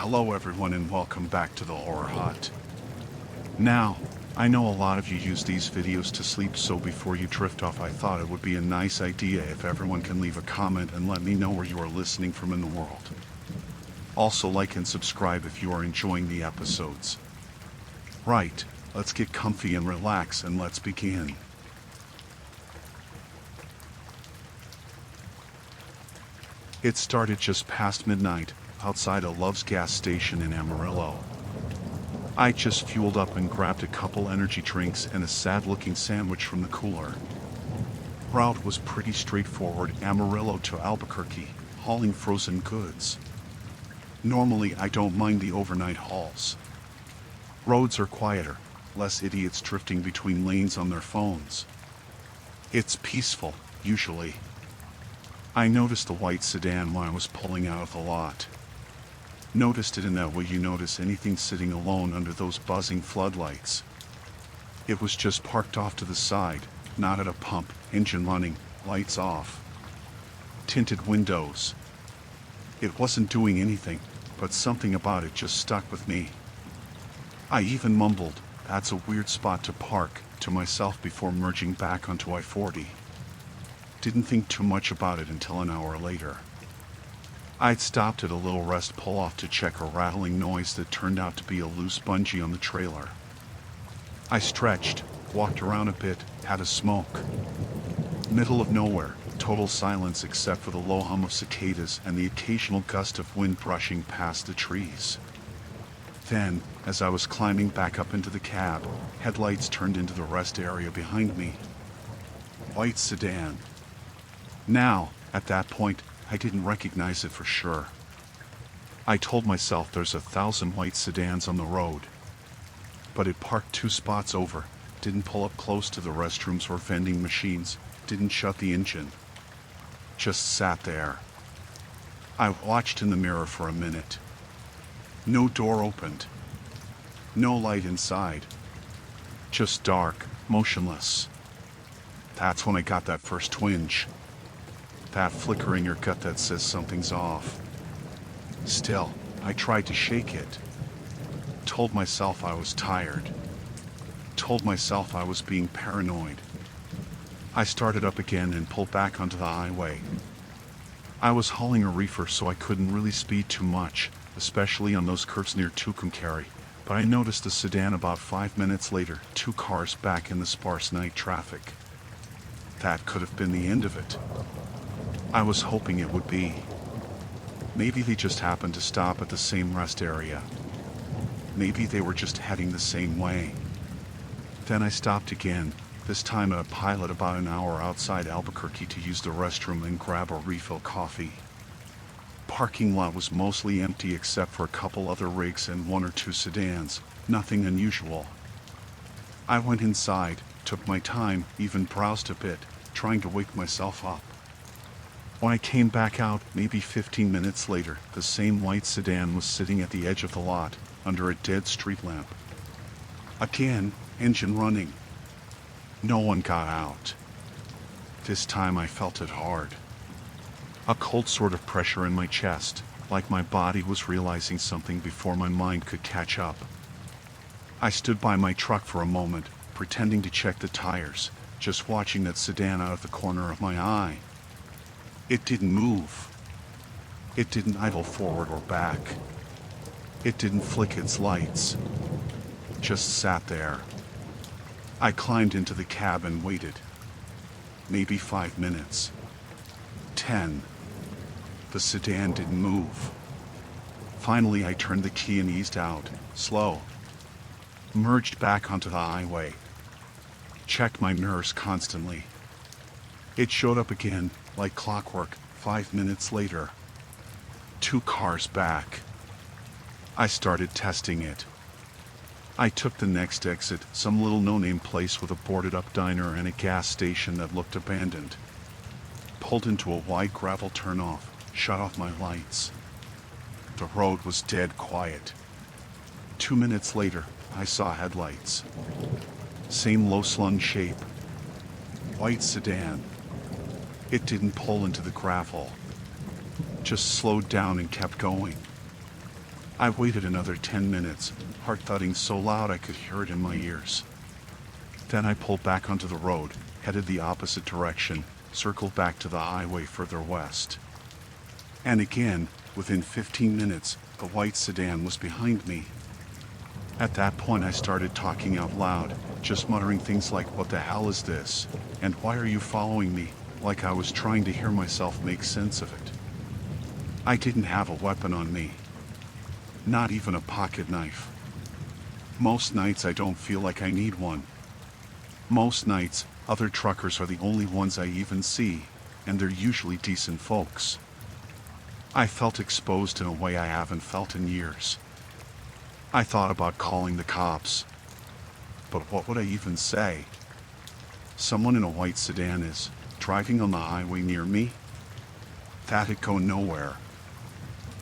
Hello everyone and welcome back to the Horror Hut. Now, I know a lot of you use these videos to sleep, so before you drift off I thought it would be a nice idea if everyone can leave a comment and let me know where you are listening from in the world. Also like and subscribe if you are enjoying the episodes. Right, let's get comfy and relax and let's begin. It started just past midnight, outside a Love's gas station in Amarillo. I just fueled up and grabbed a couple energy drinks and a sad-looking sandwich from the cooler. Route was pretty straightforward, Amarillo to Albuquerque, hauling frozen goods. Normally I don't mind the overnight hauls. Roads are quieter, less idiots drifting between lanes on their phones. It's peaceful, usually. I noticed the white sedan when I was pulling out of the lot. Noticed it in that way you notice anything sitting alone under those buzzing floodlights. It was just parked off to the side, not at a pump, engine running, lights off. Tinted windows. It wasn't doing anything, but something about it just stuck with me. I even mumbled, "That's a weird spot to park," to myself before merging back onto I-40. Didn't think too much about it until an hour later. I'd stopped at a little rest pull-off to check a rattling noise that turned out to be a loose bungee on the trailer. I stretched, walked around a bit, had a smoke. Middle of nowhere, total silence except for the low hum of cicadas and the occasional gust of wind brushing past the trees. Then, as I was climbing back up into the cab, headlights turned into the rest area behind me. White sedan. Now, at that point, I didn't recognize it for sure. I told myself there's 1,000 white sedans on the road. But it parked 2 spots over, didn't pull up close to the restrooms or vending machines, didn't shut the engine. Just sat there. I watched in the mirror for a minute. No door opened. No light inside. Just dark, motionless. That's when I got that first twinge. That flicker in your gut that says something's off. Still, I tried to shake it. Told myself I was tired. Told myself I was being paranoid. I started up again and pulled back onto the highway. I was hauling a reefer, so I couldn't really speed too much, especially on those curves near Tucumcari, but I noticed a sedan about 5 minutes later, 2 cars back in the sparse night traffic. That could have been the end of it. I was hoping it would be. Maybe they just happened to stop at the same rest area. Maybe they were just heading the same way. Then I stopped again, this time at a pilot about an hour outside Albuquerque to use the restroom and grab a refill coffee. Parking lot was mostly empty except for a couple other rigs and 1 or 2 sedans, nothing unusual. I went inside, took my time, even browsed a bit, trying to wake myself up. When I came back out, maybe 15 minutes later, the same white sedan was sitting at the edge of the lot, under a dead street lamp. Again, engine running. No one got out. This time I felt it hard. A cold sort of pressure in my chest, like my body was realizing something before my mind could catch up. I stood by my truck for a moment, pretending to check the tires, just watching that sedan out of the corner of my eye. It didn't move. It didn't idle forward or back. It didn't flick its lights. Just sat there. I climbed into the cab and waited. Maybe 5 minutes. 10. The sedan didn't move. Finally I turned the key and eased out, slow. Merged back onto the highway. Checked my mirrors constantly. It showed up again, like clockwork, 5 minutes later. 2 cars back. I started testing it. I took the next exit, some little no-name place with a boarded-up diner and a gas station that looked abandoned. Pulled into a wide gravel turnoff, shut off my lights. The road was dead quiet. 2 minutes later, I saw headlights. Same low-slung shape. White sedan. It didn't pull into the gravel. Just slowed down and kept going. I waited another 10 minutes, heart thudding so loud I could hear it in my ears. Then I pulled back onto the road, headed the opposite direction, circled back to the highway further west. And again, within 15 minutes, the white sedan was behind me. At that point I started talking out loud, just muttering things like, "What the hell is this? And why are you following me?" Like I was trying to hear myself make sense of it. I didn't have a weapon on me. Not even a pocket knife. Most nights I don't feel like I need one. Most nights, other truckers are the only ones I even see, and they're usually decent folks. I felt exposed in a way I haven't felt in years. I thought about calling the cops. But what would I even say? Someone in a white sedan is driving on the highway near me? That'd go nowhere.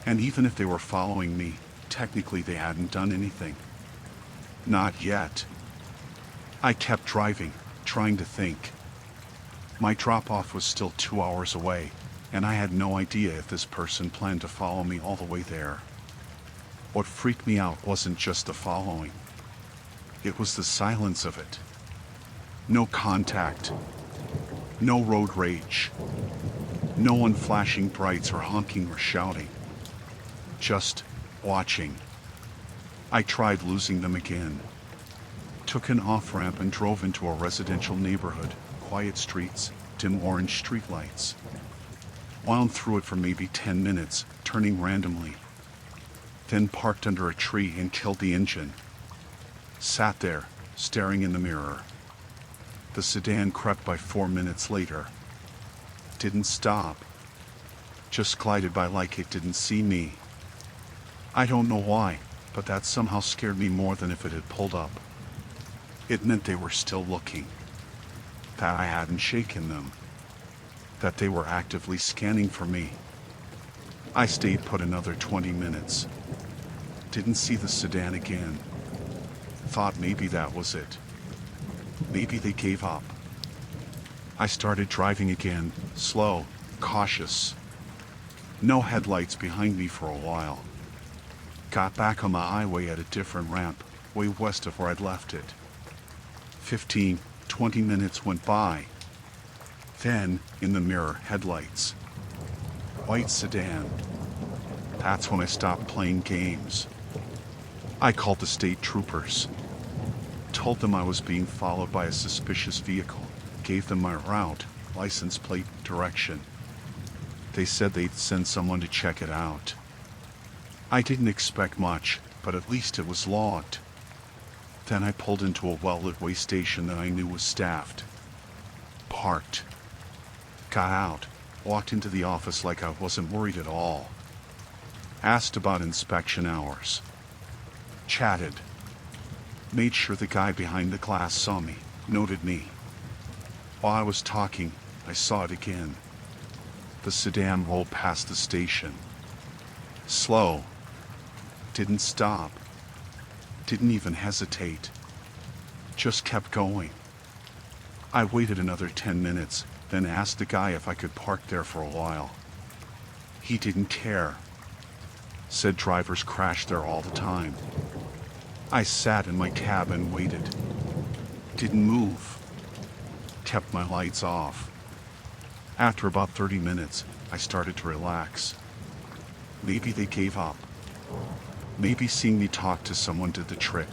And even if they were following me, technically they hadn't done anything. Not yet. I kept driving, trying to think. My drop-off was still 2 hours away, and I had no idea if this person planned to follow me all the way there. What freaked me out wasn't just the following. It was the silence of it. No contact. No road rage. No one flashing brights or honking or shouting. Just watching. I tried losing them again. Took an off-ramp and drove into a residential neighborhood, quiet streets, dim orange streetlights. Wound through it for maybe 10 minutes, turning randomly. Then parked under a tree and killed the engine. Sat there, staring in the mirror. The sedan crept by 4 minutes later. Didn't stop. Just glided by like it didn't see me. I don't know why, but that somehow scared me more than if it had pulled up. It meant they were still looking. That I hadn't shaken them. That they were actively scanning for me. I stayed put another 20 minutes. Didn't see the sedan again. Thought maybe that was it. Maybe they gave up. I started driving again, slow, cautious. No headlights behind me for a while. Got back on the highway at a different ramp, way west of where I'd left it. 15, 20 minutes went by. Then, in the mirror, headlights. White sedan. That's when I stopped playing games. I called the state troopers. Told them I was being followed by a suspicious vehicle. Gave them my route, license plate, direction. They said they'd send someone to check it out. I didn't expect much, but at least it was logged. Then I pulled into a well-lit way station that I knew was staffed. Parked. Got out, walked into the office like I wasn't worried at all. Asked about inspection hours. Chatted. Made sure the guy behind the glass saw me, noted me. While I was talking, I saw it again. The sedan rolled past the station. Slow. Didn't stop. Didn't even hesitate. Just kept going. I waited another 10 minutes, then asked the guy if I could park there for a while. He didn't care. Said drivers crash there all the time. I sat in my cab and waited. Didn't move. Kept my lights off. After about 30 minutes, I started to relax. Maybe they gave up. Maybe seeing me talk to someone did the trick.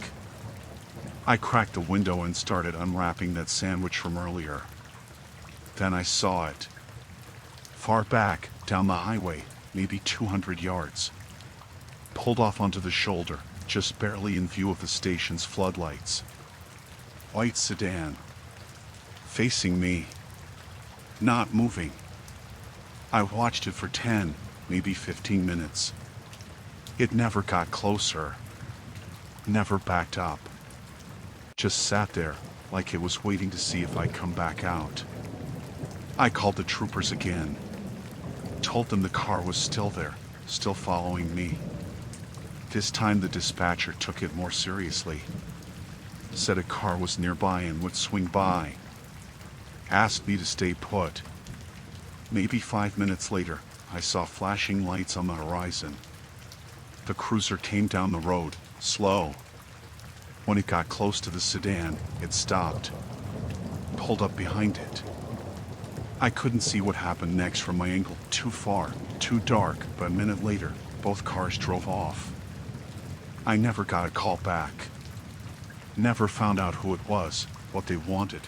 I cracked the window and started unwrapping that sandwich from earlier. Then I saw it. Far back, down the highway, maybe 200 yards. Pulled off onto the shoulder, just barely in view of the station's floodlights. White sedan. Facing me. Not moving. I watched it for 10, maybe 15 minutes. It never got closer. Never backed up. Just sat there, like it was waiting to see if I'd come back out. I called the troopers again. Told them the car was still there, still following me. This time the dispatcher took it more seriously. Said a car was nearby and would swing by. Asked me to stay put. Maybe 5 minutes later, I saw flashing lights on the horizon. The cruiser came down the road, slow. When it got close to the sedan, it stopped. Pulled up behind it. I couldn't see what happened next from my angle, too far, too dark, but a minute later, both cars drove off. I never got a call back. Never found out who it was, what they wanted.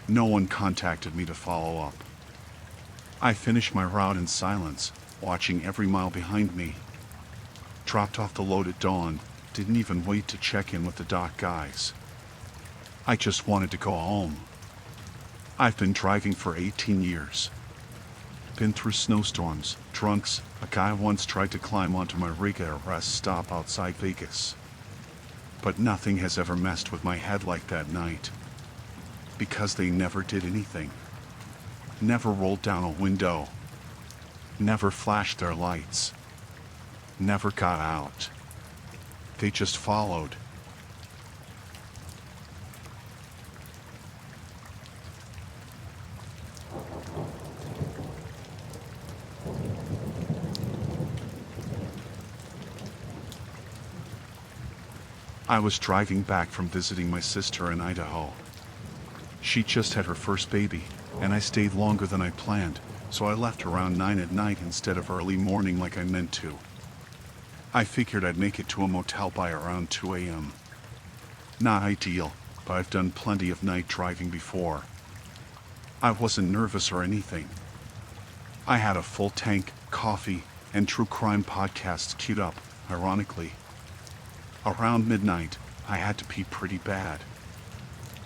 No one contacted me to follow up. I finished my route in silence, watching every mile behind me. Dropped off the load at dawn, didn't even wait to check in with the dock guys. I just wanted to go home. I've been driving for 18 years. Been through snowstorms, drunks. A guy once tried to climb onto my rig at a rest stop outside Vegas. But nothing has ever messed with my head like that night. Because they never did anything. Never rolled down a window. Never flashed their lights. Never got out. They just followed. I was driving back from visiting my sister in Idaho. She just had her first baby, and I stayed longer than I planned, so I left around 9 at night instead of early morning like I meant to. I figured I'd make it to a motel by around 2 a.m. Not ideal, but I've done plenty of night driving before. I wasn't nervous or anything. I had a full tank, coffee, and true crime podcasts queued up, ironically. Around midnight, I had to pee pretty bad.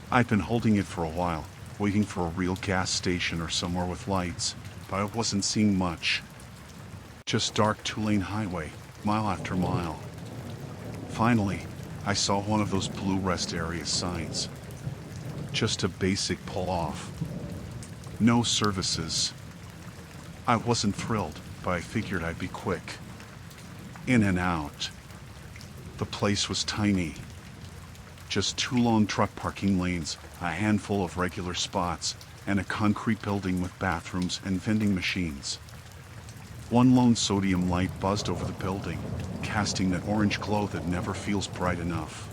I'd been holding it for a while, waiting for a real gas station or somewhere with lights, but I wasn't seeing much. Just dark 2-lane highway, mile after mile. Finally, I saw one of those blue rest area signs. Just a basic pull-off. No services. I wasn't thrilled, but I figured I'd be quick. In and out. The place was tiny. Just 2 long truck parking lanes, a handful of regular spots, and a concrete building with bathrooms and vending machines. One lone sodium light buzzed over the building, casting that orange glow that never feels bright enough.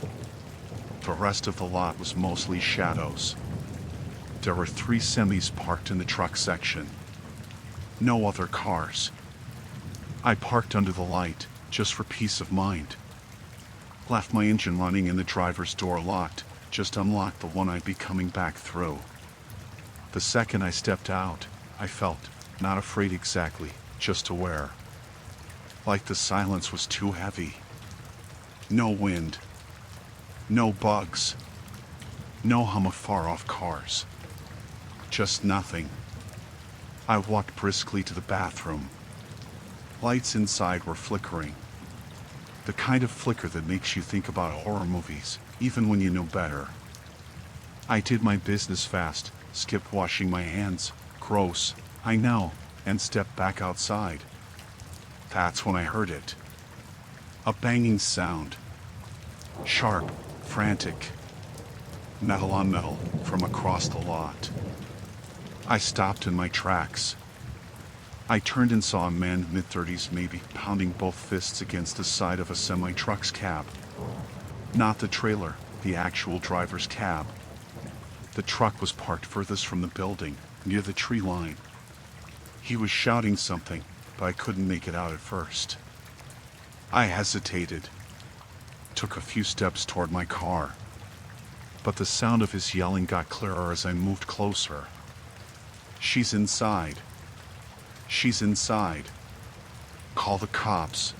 The rest of the lot was mostly shadows. There were 3 semis parked in the truck section. No other cars. I parked under the light, just for peace of mind. Left my engine running and the driver's door locked, just unlocked the one I'd be coming back through. The second I stepped out, I felt, not afraid exactly, just aware. Like the silence was too heavy. No wind. No bugs. No hum of far-off cars. Just nothing. I walked briskly to the bathroom. Lights inside were flickering. The kind of flicker that makes you think about horror movies, even when you know better. I did my business fast, skipped washing my hands, gross, I know, and stepped back outside. That's when I heard it. A banging sound. Sharp, frantic. Metal on metal, from across the lot. I stopped in my tracks. I turned and saw a man mid-30s maybe, pounding both fists against the side of a semi-truck's cab. Not the trailer, the actual driver's cab. The truck was parked furthest from the building, near the tree line. He was shouting something, but I couldn't make it out at first. I hesitated. Took a few steps toward my car. But the sound of his yelling got clearer as I moved closer. She's inside. She's inside. Call the cops.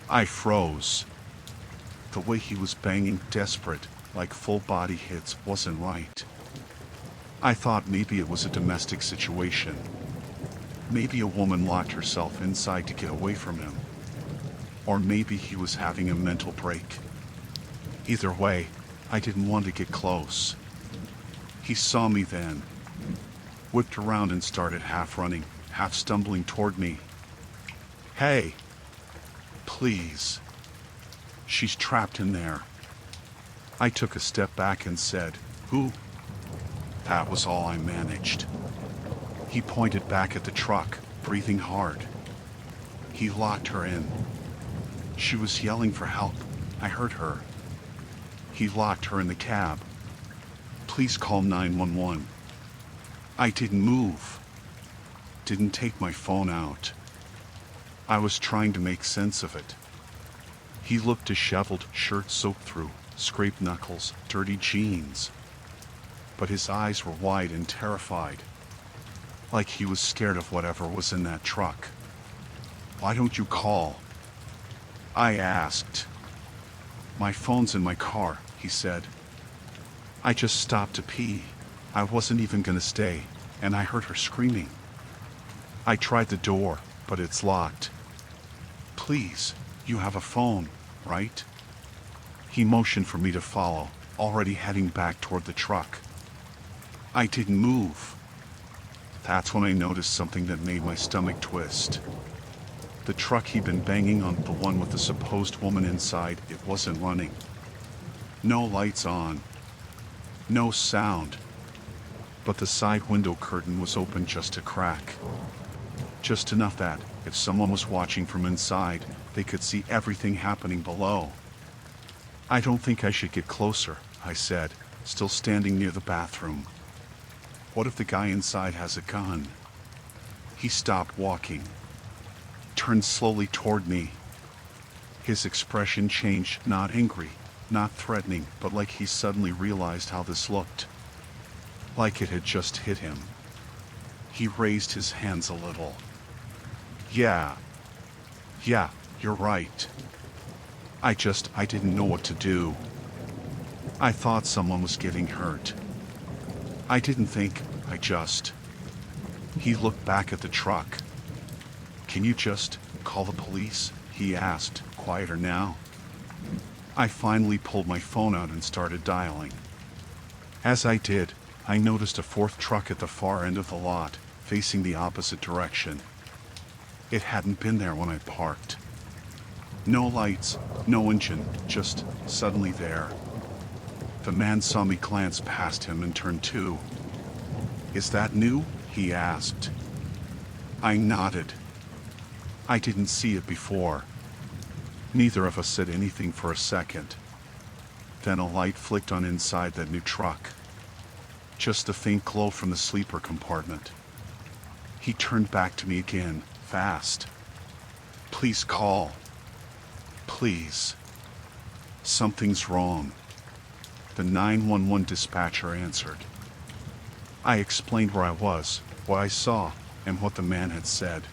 I froze. The way he was banging, desperate, like full body hits, wasn't right. I thought maybe it was a domestic situation. Maybe a woman locked herself inside to get away from him. Or maybe he was having a mental break. Either way, I didn't want to get close. He saw me then. Whipped around and started half running, half stumbling toward me. Hey! Please. She's trapped in there. I took a step back and said, Who? That was all I managed. He pointed back at the truck, breathing hard. He locked her in. She was yelling for help. I heard her. He locked her in the cab. Please call 911. I didn't move. Didn't take my phone out. I was trying to make sense of it. He looked disheveled, shirt soaked through, scraped knuckles, dirty jeans. But his eyes were wide and terrified. Like he was scared of whatever was in that truck. Why don't you call? I asked. My phone's in my car, he said. I just stopped to pee. I wasn't even gonna stay, and I heard her screaming. I tried the door, but it's locked. Please, you have a phone, right? He motioned for me to follow, already heading back toward the truck. I didn't move. That's when I noticed something that made my stomach twist. The truck he'd been banging on, the one with the supposed woman inside, it wasn't running. No lights on. No sound. But the side window curtain was open just a crack. Just enough that, if someone was watching from inside, they could see everything happening below. I don't think I should get closer, I said, still standing near the bathroom. What if the guy inside has a gun? He stopped walking. Turned slowly toward me. His expression changed, not angry, not threatening, but like he suddenly realized how this looked. Like it had just hit him. He raised his hands a little. Yeah, you're right. I didn't know what to do. I thought someone was getting hurt. I didn't think, He looked back at the truck. Can you just call the police? He asked, quieter now. I finally pulled my phone out and started dialing. As I did, I noticed a fourth truck at the far end of the lot, facing the opposite direction. It hadn't been there when I parked. No lights, no engine, just suddenly there. The man saw me glance past him and turned too. Is that new? He asked. I nodded. I didn't see it before. Neither of us said anything for a second. Then a light flicked on inside that new truck. Just a faint glow from the sleeper compartment. He turned back to me again, fast. Please call. Please. Something's wrong. The 911 dispatcher answered. I explained where I was, what I saw, and what the man had said.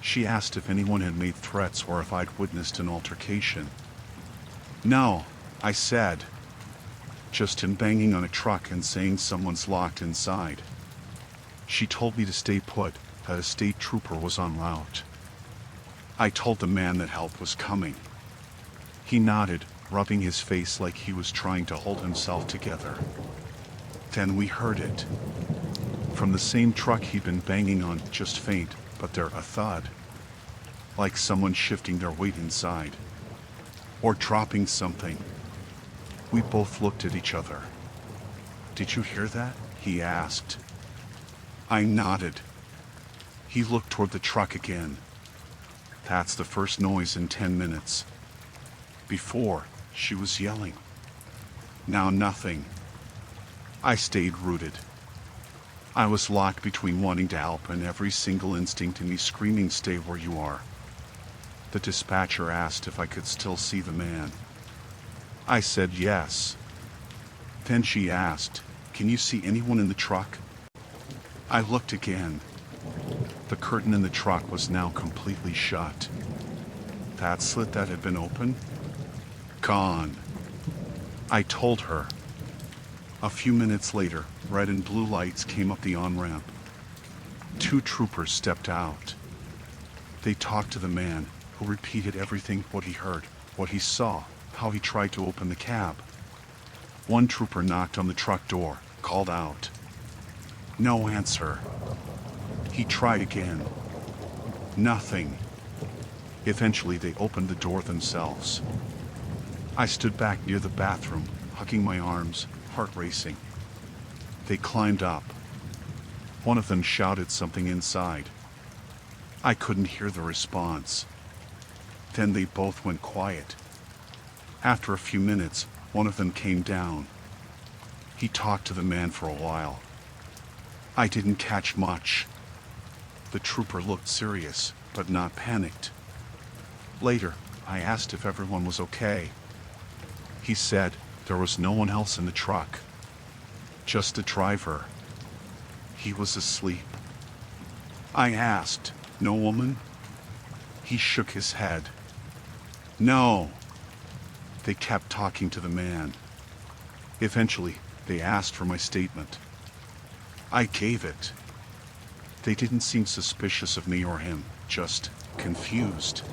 She asked if anyone had made threats or if I'd witnessed an altercation. No, I said. Just him banging on a truck and saying someone's locked inside. She told me to stay put, that a state trooper was en route. I told the man that help was coming. He nodded, rubbing his face like he was trying to hold himself together. Then we heard it. From the same truck he'd been banging on, just faint, but there a thud. Like someone shifting their weight inside. Or dropping something. We both looked at each other. Did you hear that? He asked. I nodded. He looked toward the truck again. That's the first noise in 10 minutes. Before, she was yelling. Now nothing. I stayed rooted. I was locked between wanting to help and every single instinct in me screaming, stay where you are. The dispatcher asked if I could still see the man. I said yes. Then she asked, can you see anyone in the truck? I looked again. The curtain in the truck was now completely shut. That slit that had been open? Gone. I told her. A few minutes later, red and blue lights came up the on-ramp. 2 troopers stepped out. They talked to the man, who repeated everything, what he heard, what he saw, how he tried to open the cab. One trooper knocked on the truck door, called out. No answer. He tried again. Nothing. Eventually they opened the door themselves. I stood back near the bathroom, hugging my arms, heart racing. They climbed up. One of them shouted something inside. I couldn't hear the response. Then they both went quiet. After a few minutes, one of them came down. He talked to the man for a while. I didn't catch much. The trooper looked serious, but not panicked. Later, I asked if everyone was okay. He said there was no one else in the truck. Just the driver. He was asleep. I asked, "No woman?" He shook his head. "No." They kept talking to the man. Eventually, they asked for my statement. I gave it. They didn't seem suspicious of me or him, just confused.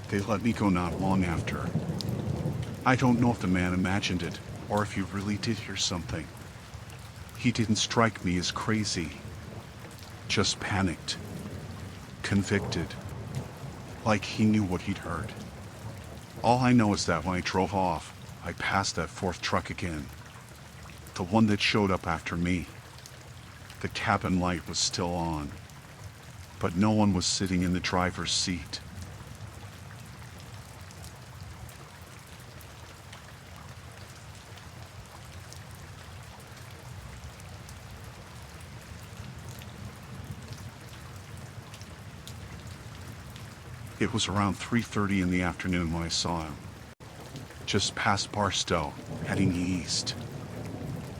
They let me go not long after. I don't know if the man imagined it, or if he really did hear something. He didn't strike me as crazy. Just panicked. Convicted. Like he knew what he'd heard. All I know is that when I drove off, I passed that fourth truck again. The one that showed up after me. The cabin light was still on, but no one was sitting in the driver's seat. It was around 3:30 in the afternoon when I saw him. Just past Barstow, heading east.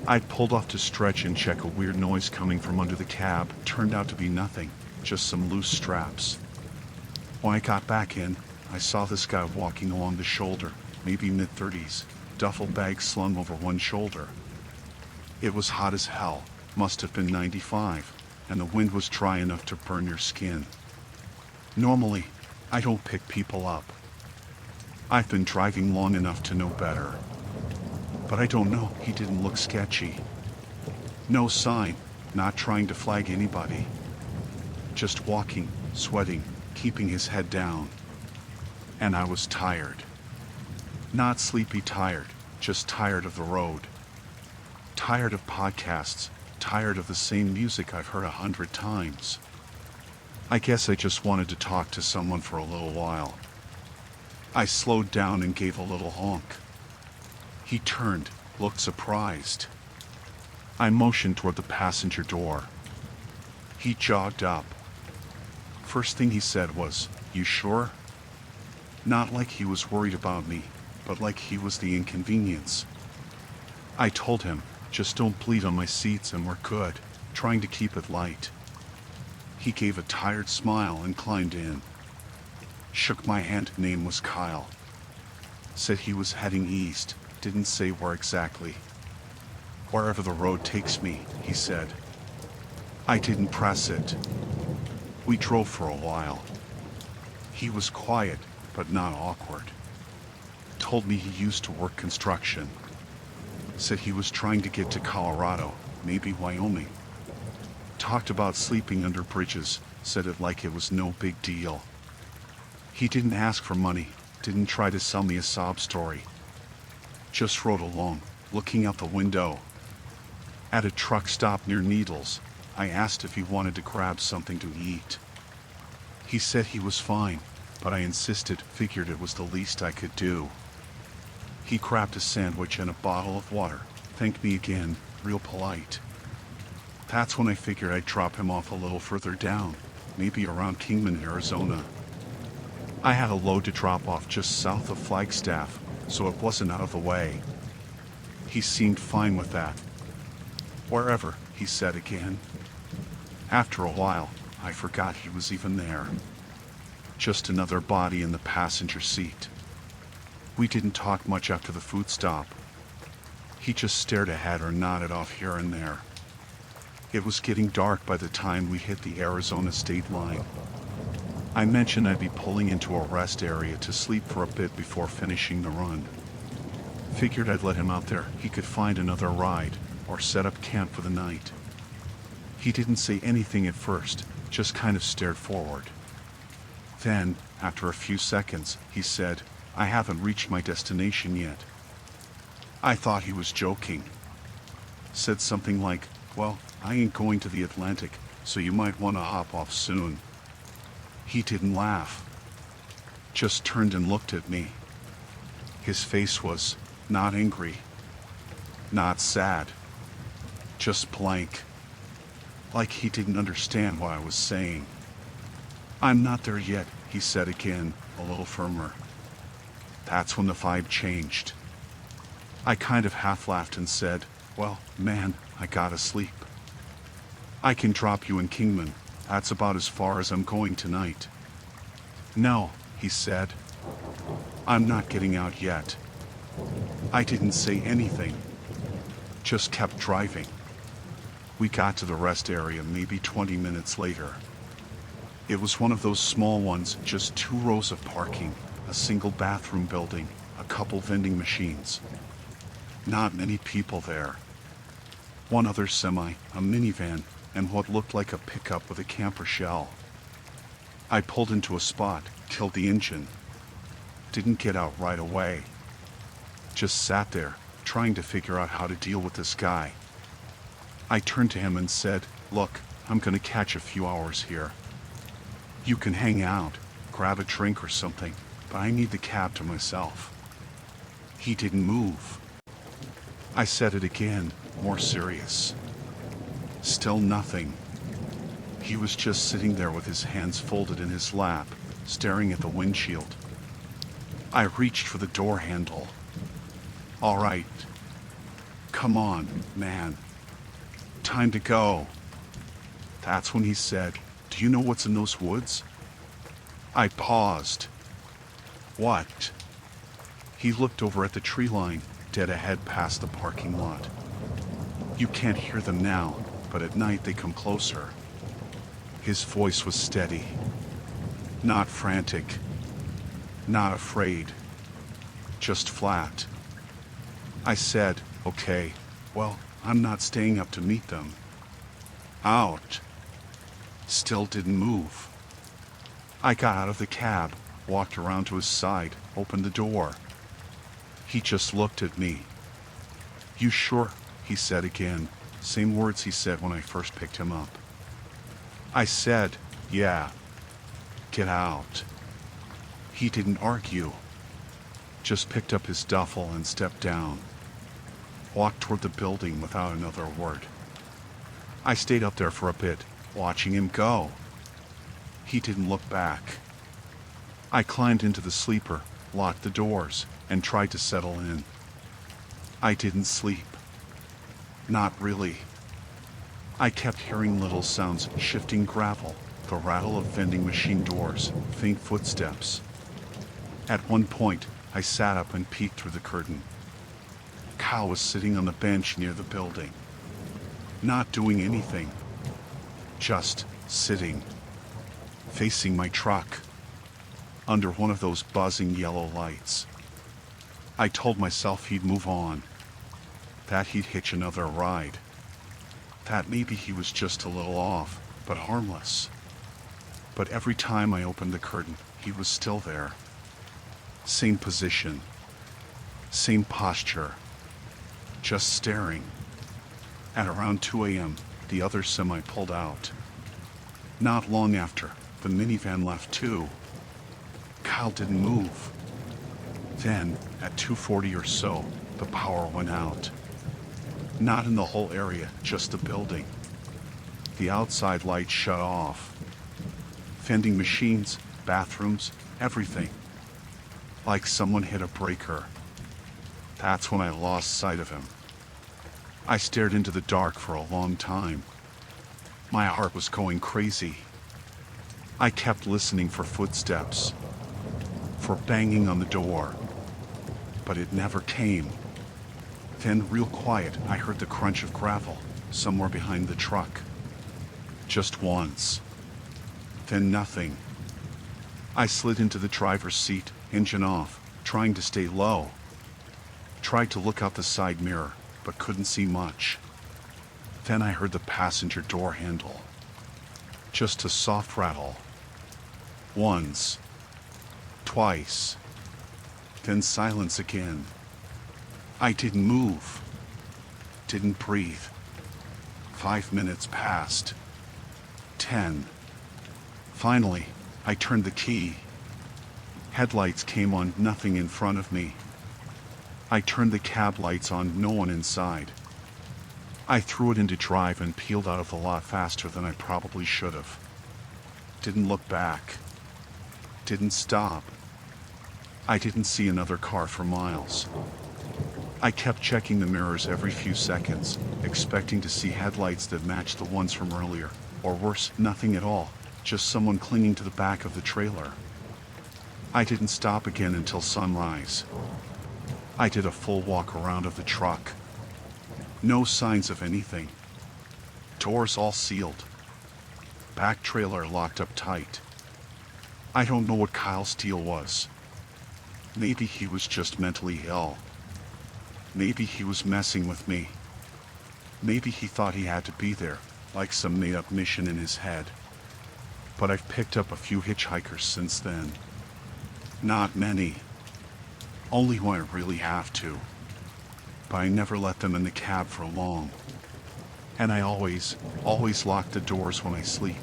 I'd pulled off to stretch and check a weird noise coming from under the cab. Turned out to be nothing, just some loose straps. When I got back in, I saw this guy walking along the shoulder, maybe mid-30s, duffel bag slung over one shoulder. It was hot as hell, must have been 95, and the wind was dry enough to burn your skin. Normally, I don't pick people up. I've been driving long enough to know better. But I don't know, he didn't look sketchy. No sign, not trying to flag anybody. Just walking, sweating, keeping his head down. And I was tired. Not sleepy tired, just tired of the road. Tired of podcasts, tired of the same music I've heard 100 times. I guess I just wanted to talk to someone for a little while. I slowed down and gave a little honk. He turned, looked surprised. I motioned toward the passenger door. He jogged up. First thing he said was, "You sure?" Not like he was worried about me, but like he was the inconvenience. I told him, "Just don't bleed on my seats and we're good," trying to keep it light. He gave a tired smile and climbed in. Shook my hand, name was Kyle. Said he was heading east, didn't say where exactly. "Wherever the road takes me," he said. I didn't press it. We drove for a while. He was quiet, but not awkward. Told me he used to work construction. Said he was trying to get to Colorado, maybe Wyoming. Talked about sleeping under bridges, said it like it was no big deal. He didn't ask for money, didn't try to sell me a sob story. Just rode along, looking out the window. At a truck stop near Needles, I asked if he wanted to grab something to eat. He said he was fine, but I insisted, figured it was the least I could do. He grabbed a sandwich and a bottle of water, thanked me again, real polite. That's when I figured I'd drop him off a little further down, maybe around Kingman, Arizona. I had a load to drop off just south of Flagstaff, so it wasn't out of the way. He seemed fine with that. "Wherever," he said again. After a while, I forgot he was even there. Just another body in the passenger seat. We didn't talk much after the food stop. He just stared ahead or nodded off here and there. It was getting dark by the time we hit the Arizona state line. I mentioned I'd be pulling into a rest area to sleep for a bit before finishing the run. Figured I'd let him out there, he could find another ride, or set up camp for the night. He didn't say anything at first, just kind of stared forward. Then, after a few seconds, he said, "I haven't reached my destination yet." I thought he was joking. Said something like, "Well, I ain't going to the Atlantic, so you might want to hop off soon." He didn't laugh. just turned and looked at me. His face was not angry, not sad, just blank, like he didn't understand what I was saying. "I'm not there yet," he said again, a little firmer. That's when the vibe changed. I kind of half laughed and said, "Well, man, I gotta sleep. I can drop you in Kingman. That's about as far as I'm going tonight." "No," he said. "I'm not getting out yet." I didn't say anything, just kept driving. We got to the rest area maybe 20 minutes later. It was one of those small ones, just 2 rows of parking, a single bathroom building, a couple vending machines. Not many people there. One other semi, a minivan, and what looked like a pickup with a camper shell. I pulled into a spot, killed the engine. Didn't get out right away. Just sat there, trying to figure out how to deal with this guy. I turned to him and said, "Look, I'm gonna catch a few hours here. You can hang out, grab a drink or something, but I need the cab to myself." He didn't move. I said it again, more serious. Still nothing. He was just sitting there with his hands folded in his lap, staring at the windshield. I reached for the door handle. "All right. Come on, man. Time to go." That's when he said, "Do you know what's in those woods?" I paused. "What?" He looked over at the tree line, dead ahead past the parking lot. "You can't hear them now, but at night they come closer." His voice was steady. Not frantic. Not afraid. Just flat. I said, "Okay, well, I'm not staying up to meet them." Out. Still didn't move. I got out of the cab, walked around to his side, opened the door. He just looked at me. "You sure?" he said again, same words he said when I first picked him up. I said, "Yeah. Get out." He didn't argue. Just picked up his duffel and stepped down. Walked toward the building without another word. I stayed up there for a bit, watching him go. He didn't look back. I climbed into the sleeper, locked the doors, and tried to settle in. I didn't sleep. Not really. I kept hearing little sounds, shifting gravel, the rattle of vending machine doors, faint footsteps. At one point, I sat up and peeked through the curtain. Kyle was sitting on the bench near the building. Not doing anything. Just sitting. Facing my truck. Under one of those buzzing yellow lights. I told myself he'd move on. That he'd hitch another ride. That maybe he was just a little off, but harmless. But every time I opened the curtain, he was still there. Same position. Same posture. Just staring. At around 2 a.m., the other semi pulled out. Not long after, the minivan left too. Kyle didn't move. Then, at 2:40 or so, the power went out. Not in the whole area, just the building. The outside lights shut off. Vending machines, bathrooms, everything. Like someone hit a breaker. That's when I lost sight of him. I stared into the dark for a long time. My heart was going crazy. I kept listening for footsteps, for banging on the door, but it never came. Then, real quiet, I heard the crunch of gravel somewhere behind the truck. Just once. Then nothing. I slid into the driver's seat, engine off, trying to stay low. Tried to look out the side mirror, but couldn't see much. Then I heard the passenger door handle. Just a soft rattle. Once. Twice. Then silence again. I didn't move. Didn't breathe. 5 minutes passed. 10. Finally, I turned the key. Headlights came on, nothing in front of me. I turned the cab lights on, no one inside. I threw it into drive and peeled out of the lot faster than I probably should have. Didn't look back. Didn't stop. I didn't see another car for miles. I kept checking the mirrors every few seconds, expecting to see headlights that matched the ones from earlier, or worse, nothing at all, just someone clinging to the back of the trailer. I didn't stop again until sunrise. I did a full walk around of the truck. No signs of anything. Doors all sealed. Back trailer locked up tight. I don't know what Kyle's deal was. Maybe he was just mentally ill. Maybe he was messing with me. Maybe he thought he had to be there, like some made-up mission in his head. But I've picked up a few hitchhikers since then. Not many. Only when I really have to. But I never let them in the cab for long. And I always lock the doors when I sleep.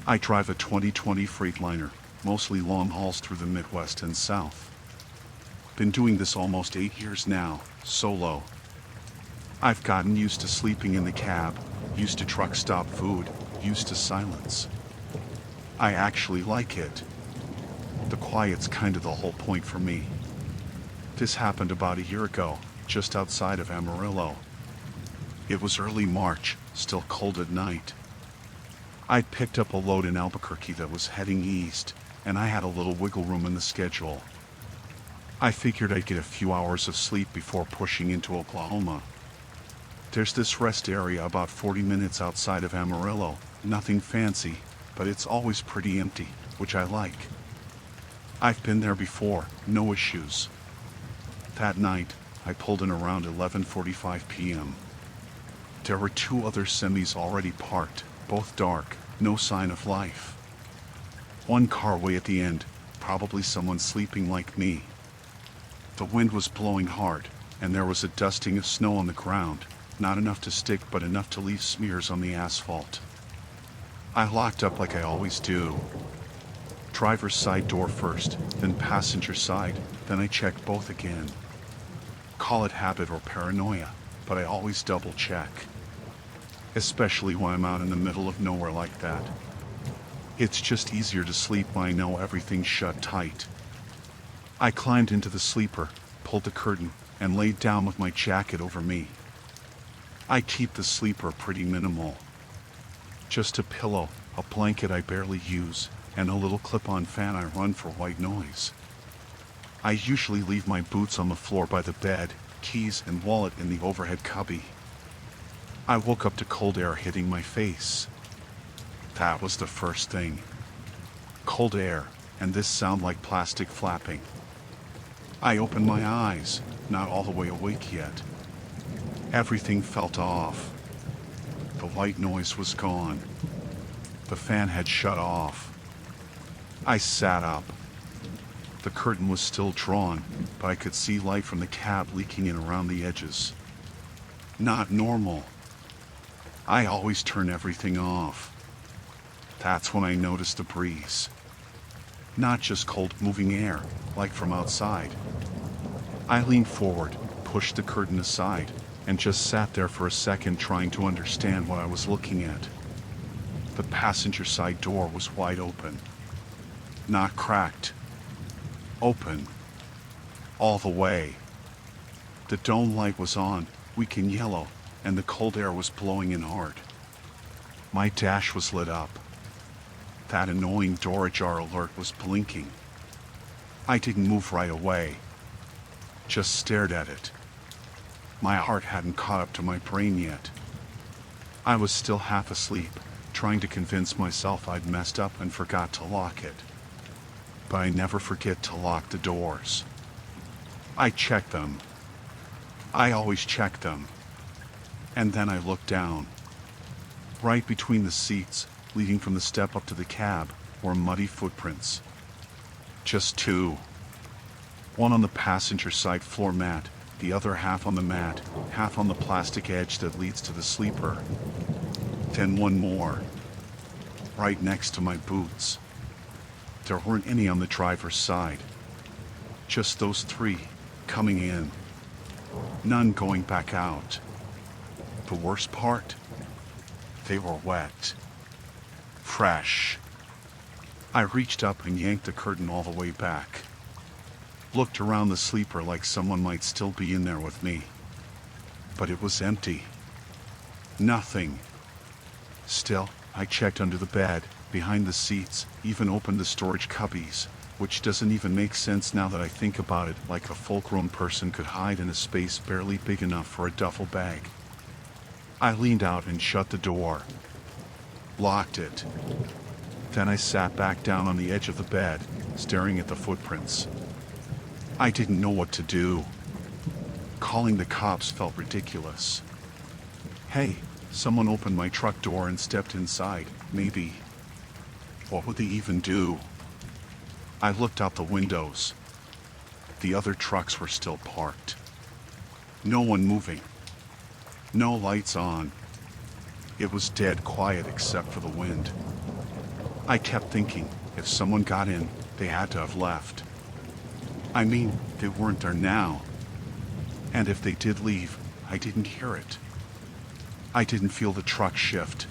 I drive a 2020 Freightliner, mostly long hauls through the Midwest and South. Been doing this almost 8 years now, solo. I've gotten used to sleeping in the cab, used to truck stop food, used to silence. I actually like it. The quiet's kind of the whole point for me. This happened about a year ago, just outside of Amarillo. It was early March, still cold at night. I'd picked up a load in Albuquerque that was heading east, and I had a little wiggle room in the schedule. I figured I'd get a few hours of sleep before pushing into Oklahoma. There's this rest area about 40 minutes outside of Amarillo, nothing fancy, but it's always pretty empty, which I like. I've been there before, no issues. That night, I pulled in around 11:45 p.m. There were 2 other semis already parked, both dark, no sign of life. One car way at the end, probably someone sleeping like me. The wind was blowing hard, and there was a dusting of snow on the ground, not enough to stick but enough to leave smears on the asphalt. I locked up like I always do. Driver's side door first, then passenger side, then I checked both again. Call it habit or paranoia, but I always double check. Especially when I'm out in the middle of nowhere like that. It's just easier to sleep when I know everything's shut tight. I climbed into the sleeper, pulled the curtain, and laid down with my jacket over me. I keep the sleeper pretty minimal. Just a pillow, a blanket I barely use, and a little clip-on fan I run for white noise. I usually leave my boots on the floor by the bed, keys and wallet in the overhead cubby. I woke up to cold air hitting my face. That was the first thing. Cold air, and this sound like plastic flapping. I opened my eyes, not all the way awake yet. Everything felt off. The white noise was gone. The fan had shut off. I sat up. The curtain was still drawn, but I could see light from the cab leaking in around the edges. Not normal. I always turn everything off. That's when I noticed the breeze. Not just cold moving air, like from outside. I leaned forward, pushed the curtain aside, and just sat there for a second trying to understand what I was looking at. The passenger side door was wide open. Not cracked. Open. All the way. The dome light was on, weak and yellow, and the cold air was blowing in hard. My dash was lit up. That annoying door ajar alert was blinking. I didn't move right away. Just stared at it. My heart hadn't caught up to my brain yet. I was still half asleep, trying to convince myself I'd messed up and forgot to lock it. But I never forget to lock the doors. I check them. I always check them. And then I looked down. Right between the seats, leading from the step up to the cab, were muddy footprints. Just two. One on the passenger side floor mat, the other half on the mat, half on the plastic edge that leads to the sleeper. Then one more, right next to my boots. There weren't any on the driver's side. Just those three, coming in. None going back out. The worst part? They were wet. Fresh. I reached up and yanked the curtain all the way back. Looked around the sleeper like someone might still be in there with me. But it was empty. Nothing. Still, I checked under the bed, behind the seats, even opened the storage cubbies, which doesn't even make sense now that I think about it, like a full-grown person could hide in a space barely big enough for a duffel bag. I leaned out and shut the door. Locked it. Then I sat back down on the edge of the bed, staring at the footprints. I didn't know what to do. Calling the cops felt ridiculous. Hey, someone opened my truck door and stepped inside, maybe. What would they even do? I looked out the windows. The other trucks were still parked. No one moving. No lights on. It was dead quiet except for the wind. I kept thinking, if someone got in, they had to have left. I mean, they weren't there now. And if they did leave, I didn't hear it. I didn't feel the truck shift.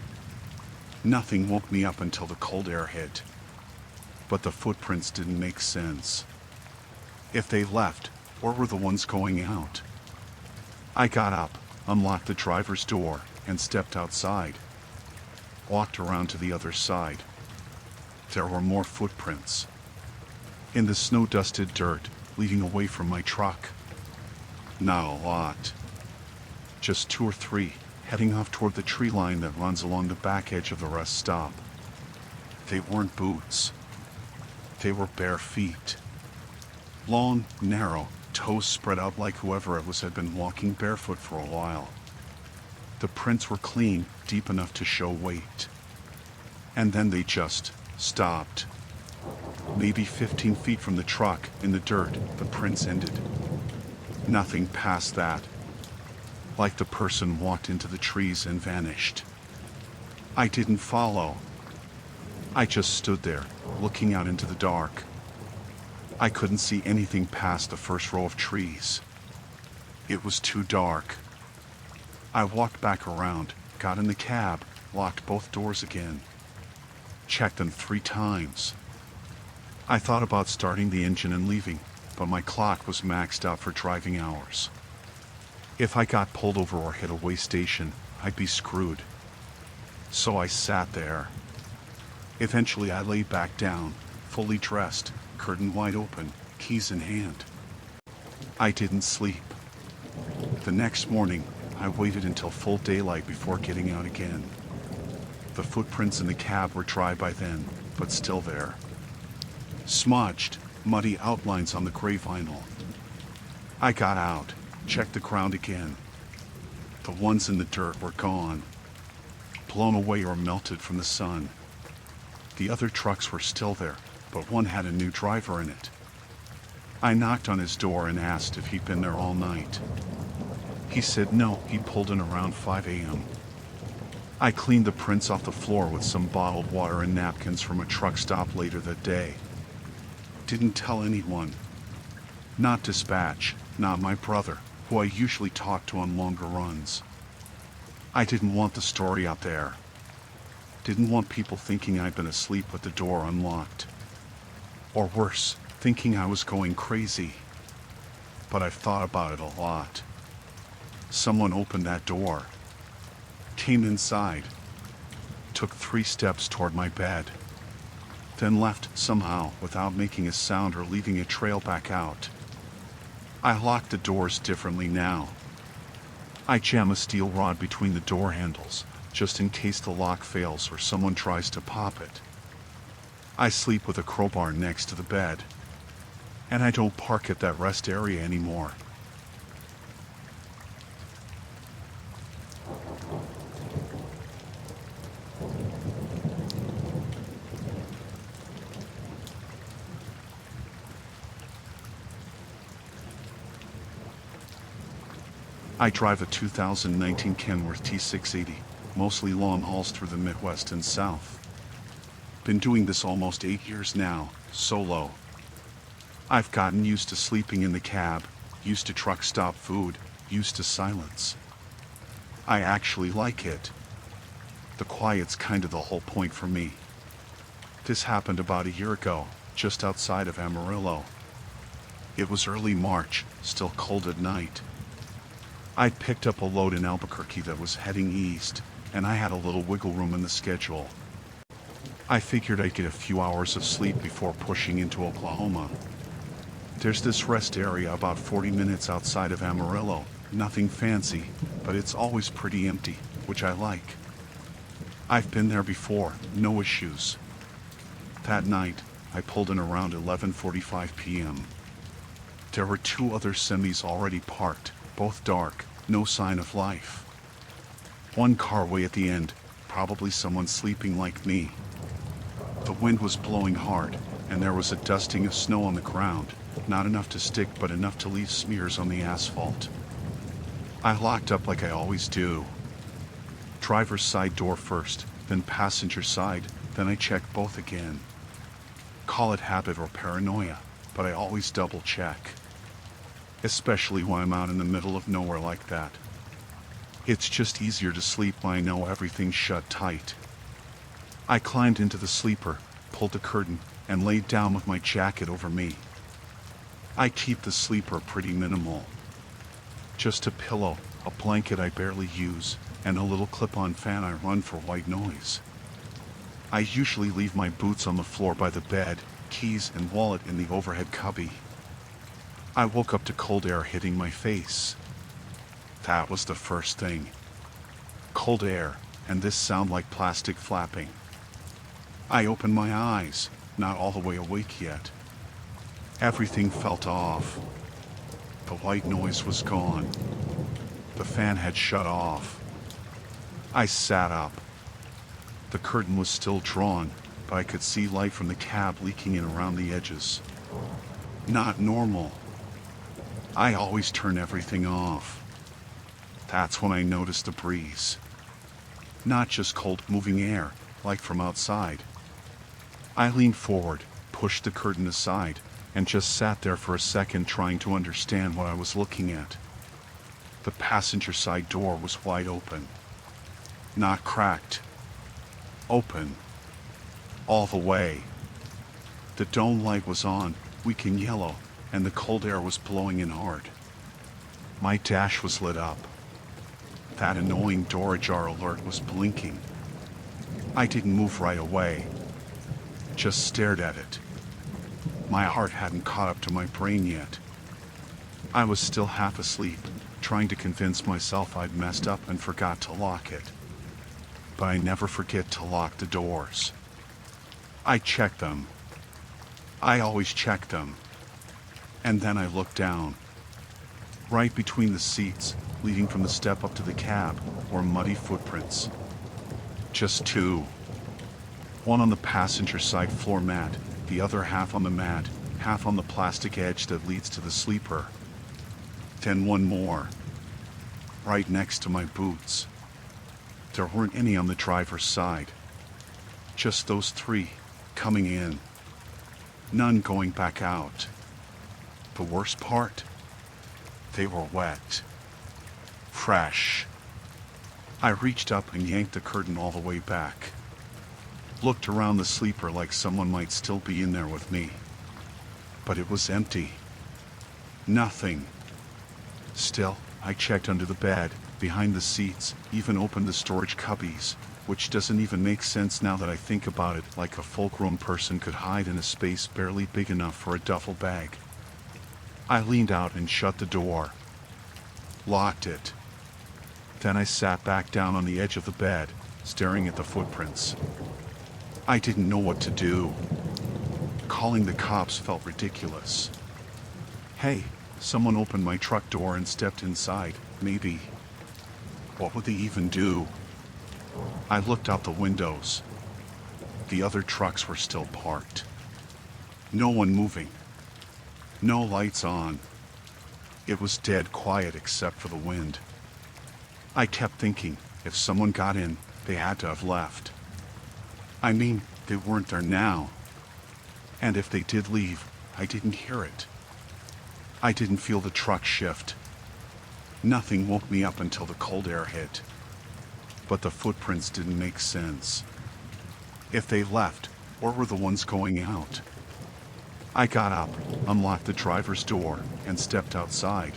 Nothing woke me up until the cold air hit. But the footprints didn't make sense. If they left, or were the ones going out? I got up, unlocked the driver's door, and stepped outside. Walked around to the other side. There were more footprints. In the snow-dusted dirt, leading away from my truck. Not a lot. Just 2 or 3, heading off toward the tree line that runs along the back edge of the rest stop. They weren't boots. They were bare feet. Long, narrow, toes spread out like whoever it was had been walking barefoot for a while. The prints were clean, deep enough to show weight. And then they just stopped. Maybe 15 feet from the truck, in the dirt, the prints ended. Nothing past that. Like the person walked into the trees and vanished. I didn't follow. I just stood there, looking out into the dark. I couldn't see anything past the first row of trees. It was too dark. I walked back around, got in the cab, locked both doors again. Checked them 3 times. I thought about starting the engine and leaving, but my clock was maxed out for driving hours. If I got pulled over or hit a way station, I'd be screwed. So I sat there. Eventually I lay back down, fully dressed, curtain wide open, keys in hand. I didn't sleep. The next morning, I waited until full daylight before getting out again. The footprints in the cab were dry by then, but still there. Smudged, muddy outlines on the gray vinyl. I got out, checked the ground again. The ones in the dirt were gone, blown away or melted from the sun. The other trucks were still there, but one had a new driver in it. I knocked on his door and asked if he'd been there all night. He said no, he pulled in around 5 a.m. I cleaned the prints off the floor with some bottled water and napkins from a truck stop later that day. Didn't tell anyone. Not dispatch, not my brother, who I usually talk to on longer runs. I didn't want the story out there. Didn't want people thinking I'd been asleep with the door unlocked. Or worse, thinking I was going crazy. But I've thought about it a lot. Someone opened that door. Came inside. Took 3 steps toward my bed. Then left somehow without making a sound or leaving a trail back out. I lock the doors differently now. I jam a steel rod between the door handles, just in case the lock fails or someone tries to pop it. I sleep with a crowbar next to the bed. And I don't park at that rest area anymore. I drive a 2019 Kenworth T680, mostly long hauls through the Midwest and South. Been doing this almost 8 years now, solo. I've gotten used to sleeping in the cab, used to truck stop food, used to silence. I actually like it. The quiet's kind of the whole point for me. This happened about a year ago, just outside of Amarillo. It was early March, still cold at night. I'd picked up a load in Albuquerque that was heading east, and I had a little wiggle room in the schedule. I figured I'd get a few hours of sleep before pushing into Oklahoma. There's this rest area about 40 minutes outside of Amarillo, nothing fancy, but it's always pretty empty, which I like. I've been there before, no issues. That night, I pulled in around 11:45 p.m. There were 2 other semis already parked, both dark, no sign of life. One car way at the end, probably someone sleeping like me. The wind was blowing hard, and there was a dusting of snow on the ground, not enough to stick but enough to leave smears on the asphalt. I locked up like I always do. Driver's side door first, then passenger side, then I checked both again. Call it habit or paranoia, but I always double check. Especially when I'm out in the middle of nowhere like that. It's just easier to sleep when I know everything's shut tight. I climbed into the sleeper, pulled the curtain, and laid down with my jacket over me. I keep the sleeper pretty minimal. Just a pillow, a blanket I barely use, and a little clip-on fan I run for white noise. I usually leave my boots on the floor by the bed, keys and wallet in the overhead cubby. I woke up to cold air hitting my face. That was the first thing. Cold air, and this sound like plastic flapping. I opened my eyes, not all the way awake yet. Everything felt off. The white noise was gone. The fan had shut off. I sat up. The curtain was still drawn, but I could see light from the cab leaking in around the edges. Not normal. I always turn everything off. That's when I noticed the breeze. Not just cold moving air, like from outside. I leaned forward, pushed the curtain aside, and just sat there for a second trying to understand what I was looking at. The passenger side door was wide open. Not cracked. Open. All the way. The dome light was on, weak and yellow, and the cold air was blowing in hard. My dash was lit up. That annoying door ajar alert was blinking. I didn't move right away. Just stared at it. My heart hadn't caught up to my brain yet. I was still half asleep, trying to convince myself I'd messed up and forgot to lock it. But I never forget to lock the doors. I checked them. I always check them. And then I looked down. Right between the seats, leading from the step up to the cab, were muddy footprints. Just 2. One on the passenger side floor mat, the other half on the mat, half on the plastic edge that leads to the sleeper. Then one more. Right next to my boots. There weren't any on the driver's side. Just those 3, coming in. None going back out. The worst part? They were wet. Fresh. I reached up and yanked the curtain all the way back. Looked around the sleeper like someone might still be in there with me. But it was empty. Nothing. Still, I checked under the bed, behind the seats, even opened the storage cubbies, which doesn't even make sense now that I think about it, like a full-grown person could hide in a space barely big enough for a duffel bag. I leaned out and shut the door. Locked it. Then I sat back down on the edge of the bed, staring at the footprints. I didn't know what to do. Calling the cops felt ridiculous. Hey, someone opened my truck door and stepped inside, maybe. What would they even do? I looked out the windows. The other trucks were still parked. No one moving. No lights on. It was dead quiet except for the wind. I kept thinking, if someone got in, they had to have left. I mean, they weren't there now. And if they did leave, I didn't hear it. I didn't feel the truck shift. Nothing woke me up until the cold air hit. But the footprints didn't make sense. If they left, or were the ones going out? I got up, unlocked the driver's door, and stepped outside.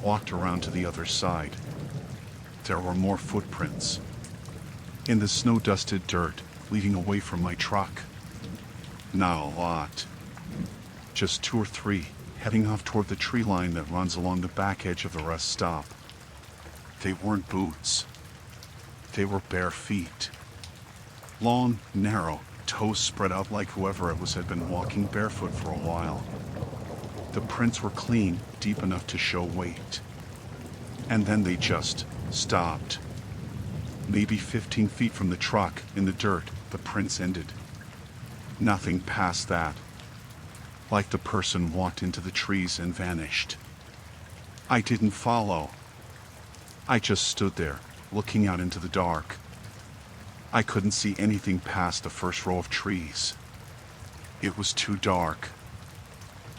Walked around to the other side. There were more footprints. In the snow-dusted dirt, leading away from my truck. Not a lot. Just 2 or 3, heading off toward the tree line that runs along the back edge of the rest stop. They weren't boots. They were bare feet. Long, narrow, toes spread out like whoever it was had been walking barefoot for a while. The prints were clean, deep enough to show weight. And then they just stopped. Maybe 15 feet from the truck, in the dirt, the prints ended. Nothing past that. Like the person walked into the trees and vanished. I didn't follow. I just stood there, looking out into the dark. I couldn't see anything past the first row of trees. It was too dark.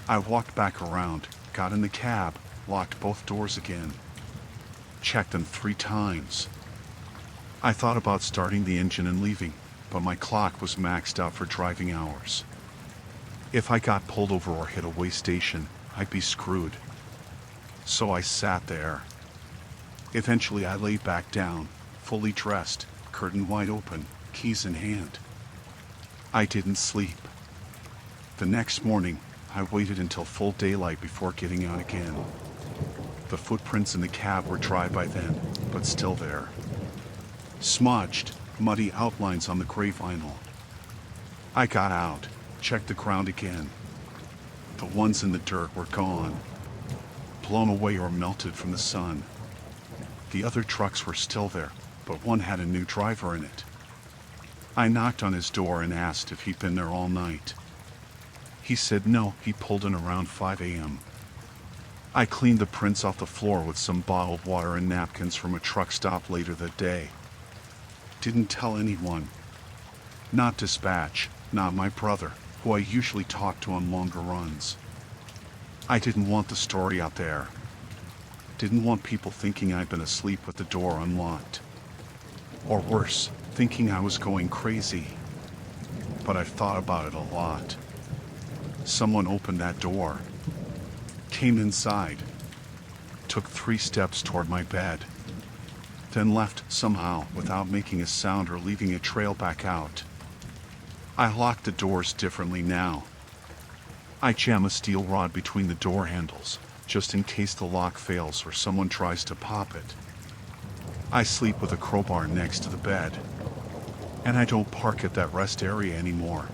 I walked back around, got in the cab, locked both doors again. Checked them 3 times. I thought about starting the engine and leaving, but my clock was maxed out for driving hours. If I got pulled over or hit a way station, I'd be screwed. So I sat there. Eventually I laid back down, fully dressed, curtain wide open, keys in hand. I didn't sleep. The next morning, I waited until full daylight before getting out again. The footprints in the cab were dry by then, but still there. Smudged, muddy outlines on the gray vinyl. I got out, checked the ground again. The ones in the dirt were gone, blown away or melted from the sun. The other trucks were still there, but one had a new driver in it. I knocked on his door and asked if he'd been there all night. He said no, he pulled in around 5 a.m. I cleaned the prints off the floor with some bottled water and napkins from a truck stop later that day. Didn't tell anyone. Not dispatch, not my brother, who I usually talk to on longer runs. I didn't want the story out there. Didn't want people thinking I'd been asleep with the door unlocked. Or worse, thinking I was going crazy. But I've thought about it a lot. Someone opened that door. Came inside. Took 3 steps toward my bed. Then left somehow without making a sound or leaving a trail back out. I lock the doors differently now. I jam a steel rod between the door handles, just in case the lock fails or someone tries to pop it. I sleep with a crowbar next to the bed. And I don't park at that rest area anymore.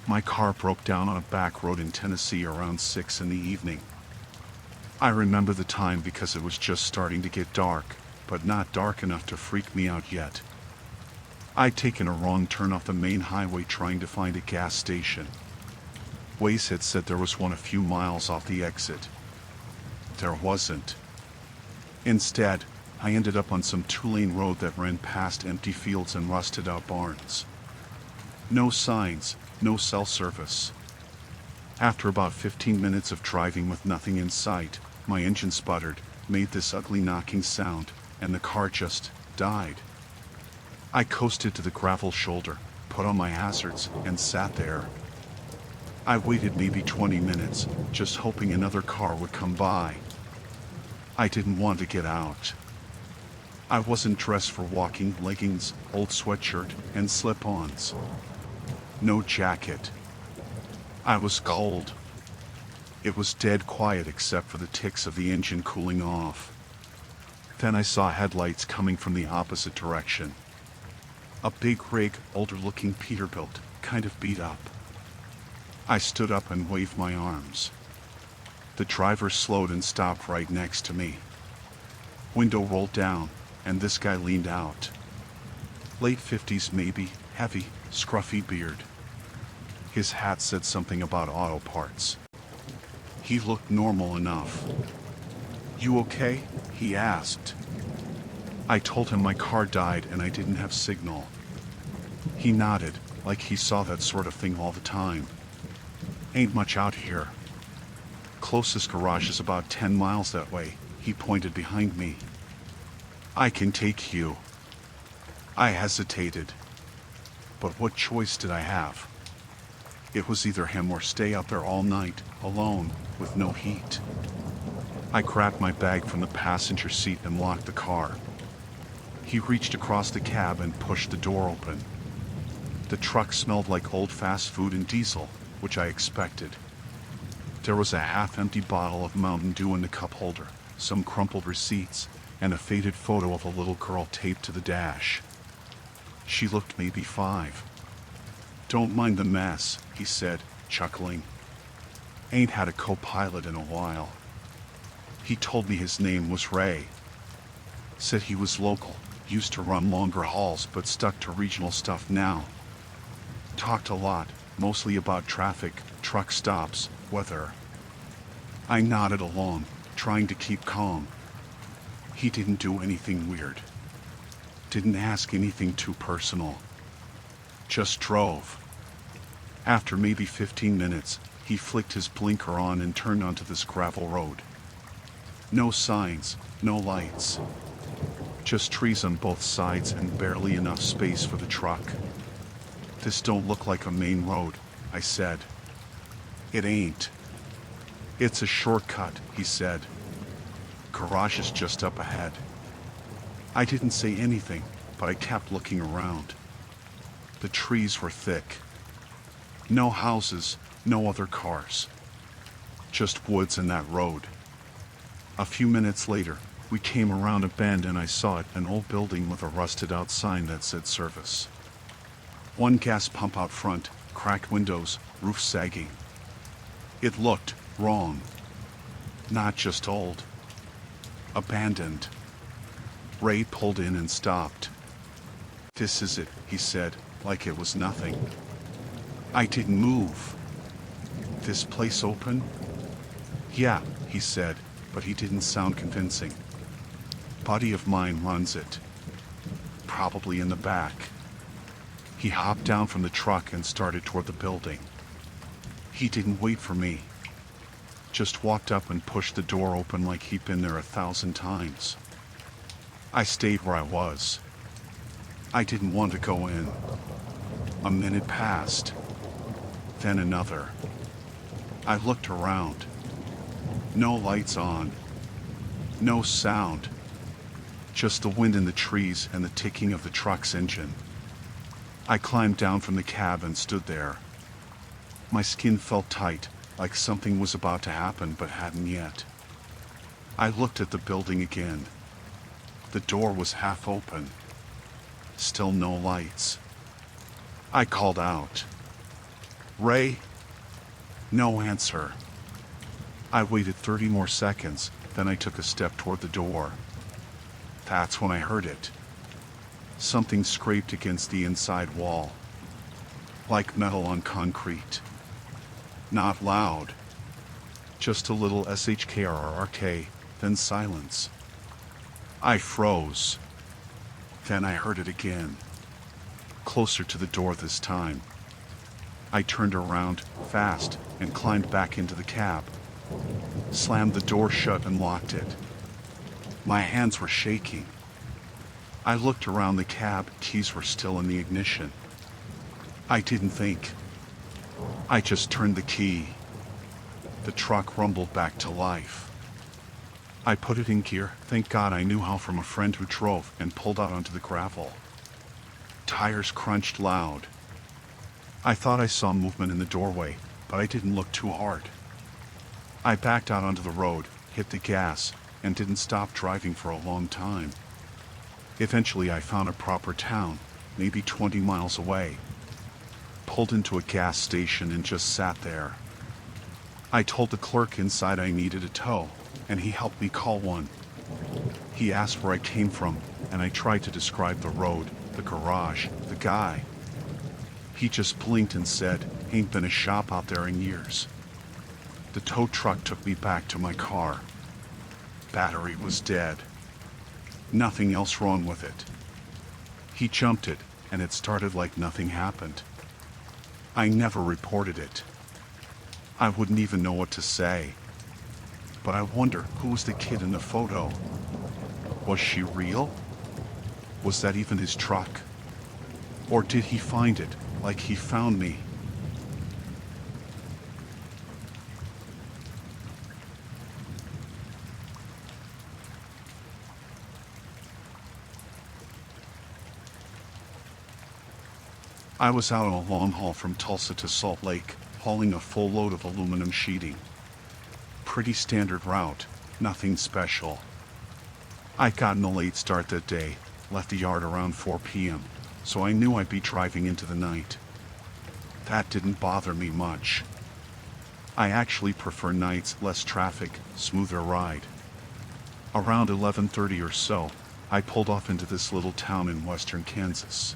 My car broke down on a back road in Tennessee around 6 in the evening. I remember the time because it was just starting to get dark, but not dark enough to freak me out yet. I'd taken a wrong turn off the main highway trying to find a gas station. Waze had said there was one a few miles off the exit. There wasn't. Instead, I ended up on some 2-lane road that ran past empty fields and rusted-out barns. No signs, no cell service. After about 15 minutes of driving with nothing in sight, my engine sputtered, made this ugly knocking sound, and the car just died. I coasted to the gravel shoulder, put on my hazards, and sat there. I waited maybe 20 minutes, just hoping another car would come by. I didn't want to get out. I wasn't dressed for walking, leggings, old sweatshirt, and slip-ons. No jacket. I was cold. It was dead quiet except for the ticks of the engine cooling off. Then I saw headlights coming from the opposite direction. A big rig, older-looking Peterbilt, kind of beat up. I stood up and waved my arms. The driver slowed and stopped right next to me. Window rolled down, and this guy leaned out. Late 50s maybe, heavy, scruffy beard. His hat said something about auto parts. He looked normal enough. "You okay?" he asked. I told him my car died and I didn't have signal. He nodded, like he saw that sort of thing all the time. "Ain't much out here. Closest garage is about 10 miles that way," he pointed behind me. "I can take you." I hesitated. But what choice did I have? It was either him or stay out there all night, alone, with no heat. I grabbed my bag from the passenger seat and locked the car. He reached across the cab and pushed the door open. The truck smelled like old fast food and diesel, which I expected. There was a half-empty bottle of Mountain Dew in the cup holder, some crumpled receipts, and a faded photo of a little girl taped to the dash. She looked maybe 5. "Don't mind the mess," he said, chuckling. "Ain't had a co-pilot in a while." He told me his name was Ray. Said he was local, used to run longer hauls but stuck to regional stuff now. Talked a lot, mostly about traffic, truck stops, weather. I nodded along, trying to keep calm. He didn't do anything weird. Didn't ask anything too personal. Just drove. After maybe 15 minutes, he flicked his blinker on and turned onto this gravel road. No signs, no lights. Just trees on both sides and barely enough space for the truck. "This don't look like a main road," I said. "It ain't." "It's a shortcut," he said. "Garage is just up ahead." I didn't say anything, but I kept looking around. The trees were thick. No houses, no other cars. Just woods and that road. A few minutes later, we came around a bend and I saw it, an old building with a rusted out sign that said service. One gas pump out front, cracked windows, roof sagging. It looked wrong. Not just old. Abandoned. Ray pulled in and stopped. "This is it," he said, like it was nothing. I didn't move. "This place open?" "Yeah," he said, but he didn't sound convincing. "Buddy of mine runs it. Probably in the back." He hopped down from the truck and started toward the building. He didn't wait for me. Just walked up and pushed the door open like he'd been there 1,000 times. I stayed where I was. I didn't want to go in. A minute passed. Then another. I looked around. No lights on. No sound. Just the wind in the trees and the ticking of the truck's engine. I climbed down from the cab and stood there. My skin felt tight, like something was about to happen but hadn't yet. I looked at the building again. The door was half open. Still no lights. I called out, "Ray?" No answer. I waited 30 more seconds, then I took a step toward the door. That's when I heard it. Something scraped against the inside wall. Like metal on concrete. Not loud. Just a little SHKRRK, then silence. I froze. Then I heard it again. Closer to the door this time. I turned around, fast, and climbed back into the cab. Slammed the door shut and locked it. My hands were shaking. I looked around the cab, keys were still in the ignition. I didn't think. I just turned the key. The truck rumbled back to life. I put it in gear, thank God I knew how from a friend who drove, and pulled out onto the gravel. Tires crunched loud. I thought I saw movement in the doorway, but I didn't look too hard. I backed out onto the road, hit the gas, and didn't stop driving for a long time. Eventually I found a proper town, maybe 20 miles away. Pulled into a gas station and just sat there. I told the clerk inside I needed a tow, and he helped me call one. He asked where I came from, and I tried to describe the road, the garage, the guy. He just blinked and said, "Ain't been a shop out there in years." The tow truck took me back to my car. Battery was dead. Nothing else wrong with it. He jumped it, and it started like nothing happened. I never reported it. I wouldn't even know what to say. But I wonder, who was the kid in the photo? Was she real? Was that even his truck? Or did he find it, like he found me? I was out on a long haul from Tulsa to Salt Lake, hauling a full load of aluminum sheeting. Pretty standard route, nothing special. I'd gotten a late start that day, left the yard around 4 p.m., so I knew I'd be driving into the night. That didn't bother me much. I actually prefer nights, less traffic, smoother ride. Around 11:30 or so, I pulled off into this little town in western Kansas.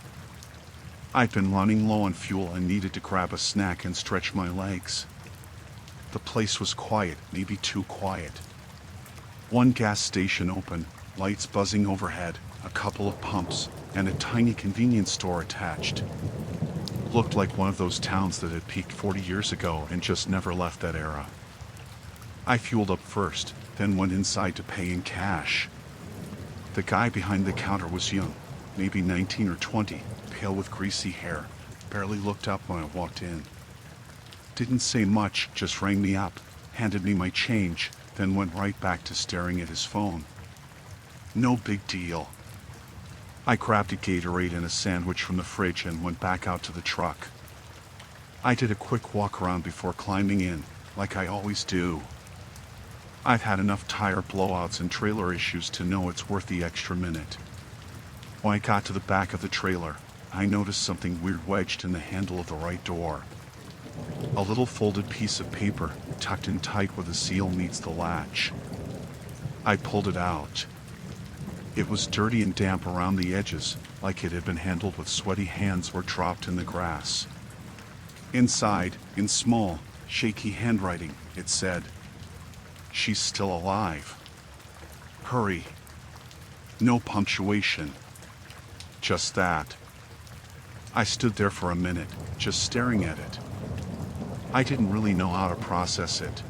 I'd been running low on fuel and needed to grab a snack and stretch my legs. The place was quiet, maybe too quiet. One gas station open, lights buzzing overhead, a couple of pumps, and a tiny convenience store attached. Looked like one of those towns that had peaked 40 years ago and just never left that era. I fueled up first, then went inside to pay in cash. The guy behind the counter was young, maybe 19 or 20, pale with greasy hair, barely looked up when I walked in. Didn't say much, just rang me up, handed me my change, then went right back to staring at his phone. No big deal. I grabbed a Gatorade and a sandwich from the fridge and went back out to the truck. I did a quick walk around before climbing in, like I always do. I've had enough tire blowouts and trailer issues to know it's worth the extra minute. When I got to the back of the trailer, I noticed something weird wedged in the handle of the right door. A little folded piece of paper, tucked in tight where the seal meets the latch. I pulled it out. It was dirty and damp around the edges, like it had been handled with sweaty hands or dropped in the grass. Inside, in small, shaky handwriting, it said, "She's still alive. Hurry." No punctuation. Just that. I stood there for a minute, just staring at it. I didn't really know how to process it.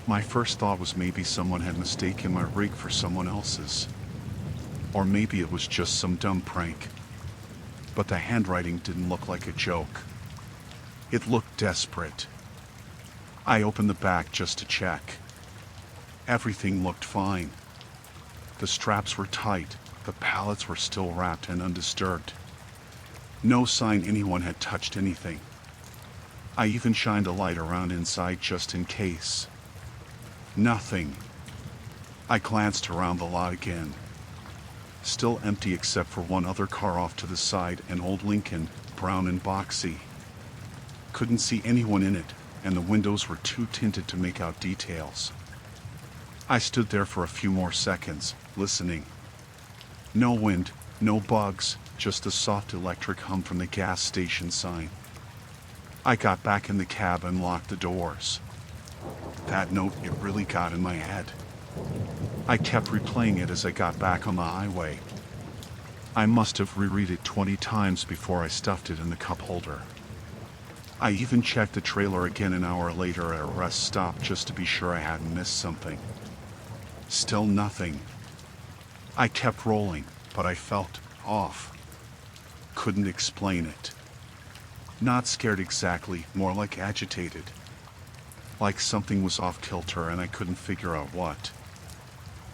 My first thought was maybe someone had mistaken my rig for someone else's. Or maybe it was just some dumb prank. But the handwriting didn't look like a joke. It looked desperate. I opened the back just to check. Everything looked fine. The straps were tight, the pallets were still wrapped and undisturbed. No sign anyone had touched anything. I even shined a light around inside just in case. Nothing. I glanced around the lot again. Still empty except for one other car off to the side, an old Lincoln, brown and boxy. Couldn't see anyone in it, and the windows were too tinted to make out details. I stood there for a few more seconds, listening. No wind, no bugs, just a soft electric hum from the gas station sign. I got back in the cab and locked the doors. That note, it really got in my head. I kept replaying it as I got back on the highway. I must have reread it 20 times before I stuffed it in the cup holder. I even checked the trailer again an hour later at a rest stop just to be sure I hadn't missed something. Still nothing. I kept rolling, but I felt off. Couldn't explain it. Not scared exactly, more like agitated. Like something was off kilter and I couldn't figure out what.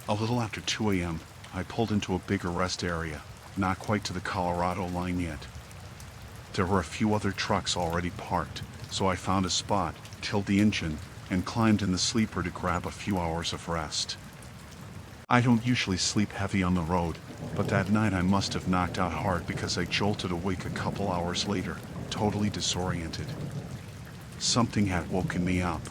A little after 2 a.m., I pulled into a bigger rest area, not quite to the Colorado line yet. There were a few other trucks already parked, so I found a spot, killed the engine, and climbed in the sleeper to grab a few hours of rest. I don't usually sleep heavy on the road, but that night I must have knocked out hard because I jolted awake a couple hours later, totally disoriented. Something had woken me up.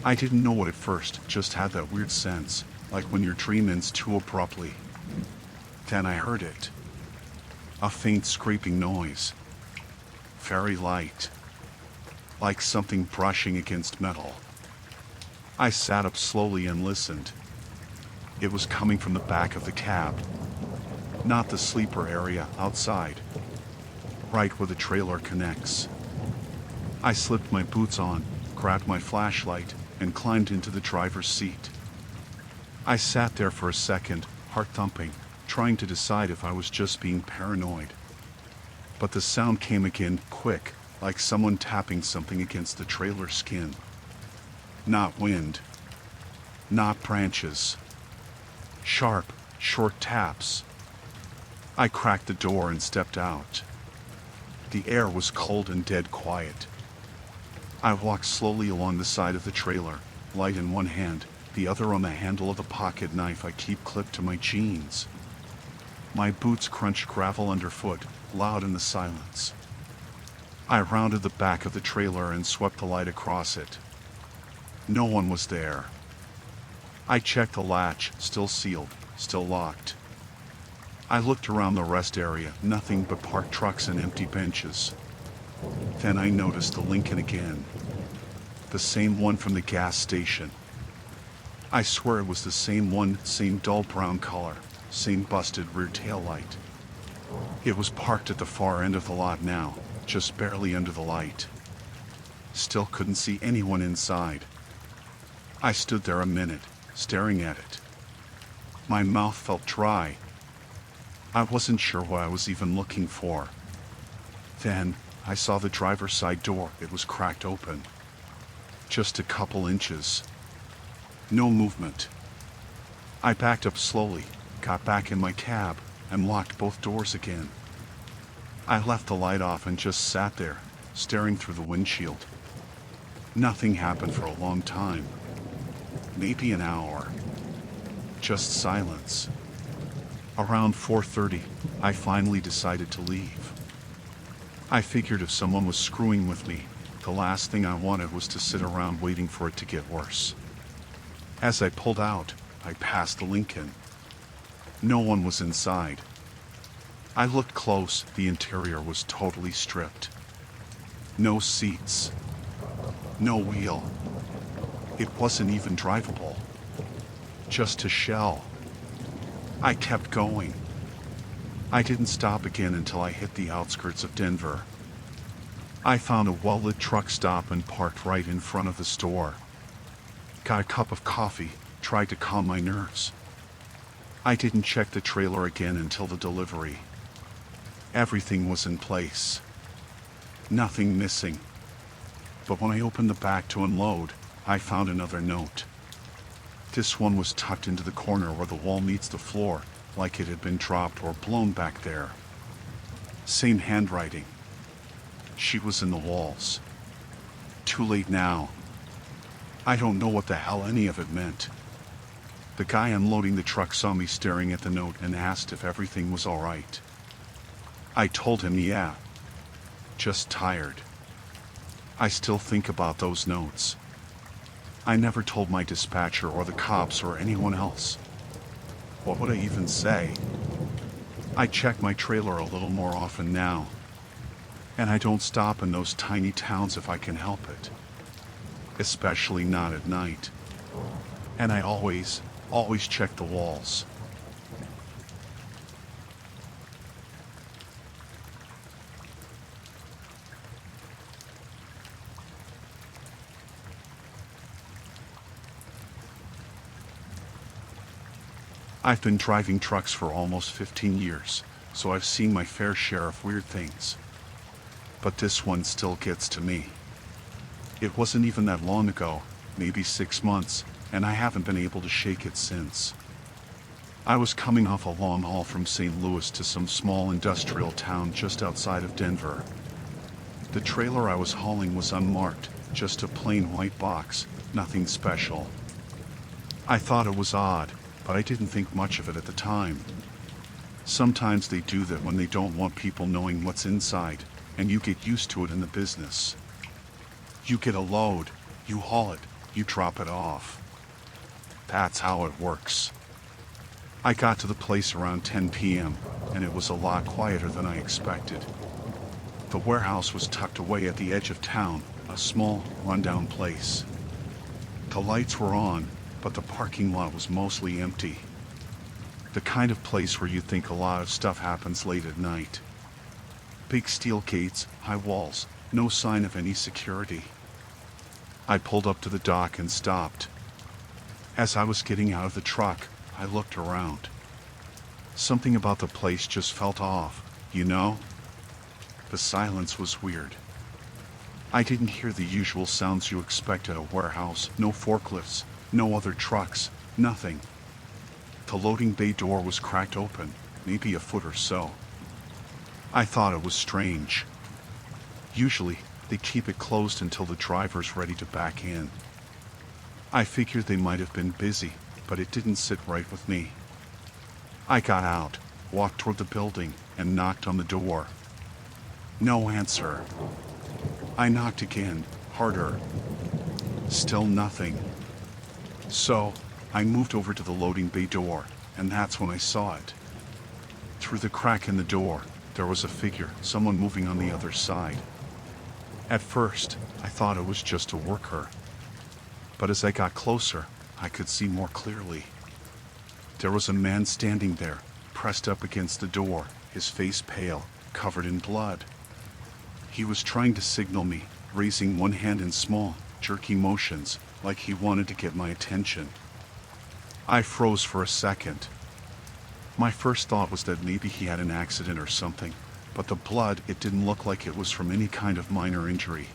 I didn't know what at first, just had that weird sense, like when your dream ends too abruptly. Then I heard it. A faint scraping noise. Very light. Like something brushing against metal. I sat up slowly and listened. It was coming from the back of the cab. Not the sleeper area outside. Right where the trailer connects. I slipped my boots on, grabbed my flashlight, and climbed into the driver's seat. I sat there for a second, heart thumping, trying to decide if I was just being paranoid. But the sound came again, quick, like someone tapping something against the trailer skin. Not wind. Not branches. Sharp, short taps. I cracked the door and stepped out. The air was cold and dead quiet. I walked slowly along the side of the trailer, light in one hand, the other on the handle of the pocket knife I keep clipped to my jeans. My boots crunched gravel underfoot, loud in the silence. I rounded the back of the trailer and swept the light across it. No one was there. I checked the latch, still sealed, still locked. I looked around the rest area, nothing but parked trucks and empty benches. Then I noticed the Lincoln again. The same one from the gas station. I swear it was the same one, same dull brown color, same busted rear tail light. It was parked at the far end of the lot now, just barely under the light. Still couldn't see anyone inside. I stood there a minute, staring at it. My mouth felt dry. I wasn't sure what I was even looking for. Then, I saw the driver's side door. It was cracked open. Just a couple inches. No movement. I backed up slowly, got back in my cab, and locked both doors again. I left the light off and just sat there, staring through the windshield. Nothing happened for a long time. Maybe an hour. Just silence. Around 4:30, I finally decided to leave. I figured if someone was screwing with me, the last thing I wanted was to sit around waiting for it to get worse. As I pulled out, I passed the Lincoln. No one was inside. I looked close. The interior was totally stripped. No seats. No wheel. It wasn't even drivable. Just a shell. I kept going. I didn't stop again until I hit the outskirts of Denver. I found a well-lit truck stop and parked right in front of the store. Got a cup of coffee, tried to calm my nerves. I didn't check the trailer again until the delivery. Everything was in place. Nothing missing. But when I opened the back to unload, I found another note. This one was tucked into the corner where the wall meets the floor, like it had been dropped or blown back there. Same handwriting. She was in the walls. Too late now. I don't know what the hell any of it meant. The guy unloading the truck saw me staring at the note and asked if everything was all right. I told him yeah. Just tired. I still think about those notes. I never told my dispatcher or the cops or anyone else. What would I even say? I check my trailer a little more often now. And I don't stop in those tiny towns if I can help it. Especially not at night. And I always check the walls. I've been driving trucks for almost 15 years, so I've seen my fair share of weird things. But this one still gets to me. It wasn't even that long ago, maybe 6 months, and I haven't been able to shake it since. I was coming off a long haul from St. Louis to some small industrial town just outside of Denver. The trailer I was hauling was unmarked, just a plain white box, nothing special. I thought it was odd, but I didn't think much of it at the time. Sometimes they do that when they don't want people knowing what's inside, and you get used to it in the business. You get a load, you haul it, you drop it off. That's how it works. I got to the place around 10 p.m., and it was a lot quieter than I expected. The warehouse was tucked away at the edge of town, a small, rundown place. The lights were on, but the parking lot was mostly empty. The kind of place where you think a lot of stuff happens late at night. Big steel gates, high walls, no sign of any security. I pulled up to the dock and stopped. As I was getting out of the truck, I looked around. Something about the place just felt off, you know? The silence was weird. I didn't hear the usual sounds you expect at a warehouse, no forklifts, no other trucks, nothing. The loading bay door was cracked open, maybe a foot or so. I thought it was strange. Usually, they keep it closed until the driver's ready to back in. I figured they might have been busy, but it didn't sit right with me. I got out, walked toward the building, and knocked on the door. No answer. I knocked again, harder. Still nothing. So, I moved over to the loading bay door, and that's when I saw it. Through the crack in the door, there was a figure, someone moving on the other side. At first, I thought it was just a worker. But as I got closer, I could see more clearly. There was a man standing there, pressed up against the door, his face pale, covered in blood. He was trying to signal me, raising one hand in small, jerky motions, like he wanted to get my attention. I froze for a second. My first thought was that maybe he had an accident or something, but the blood, it didn't look like it was from any kind of minor injury.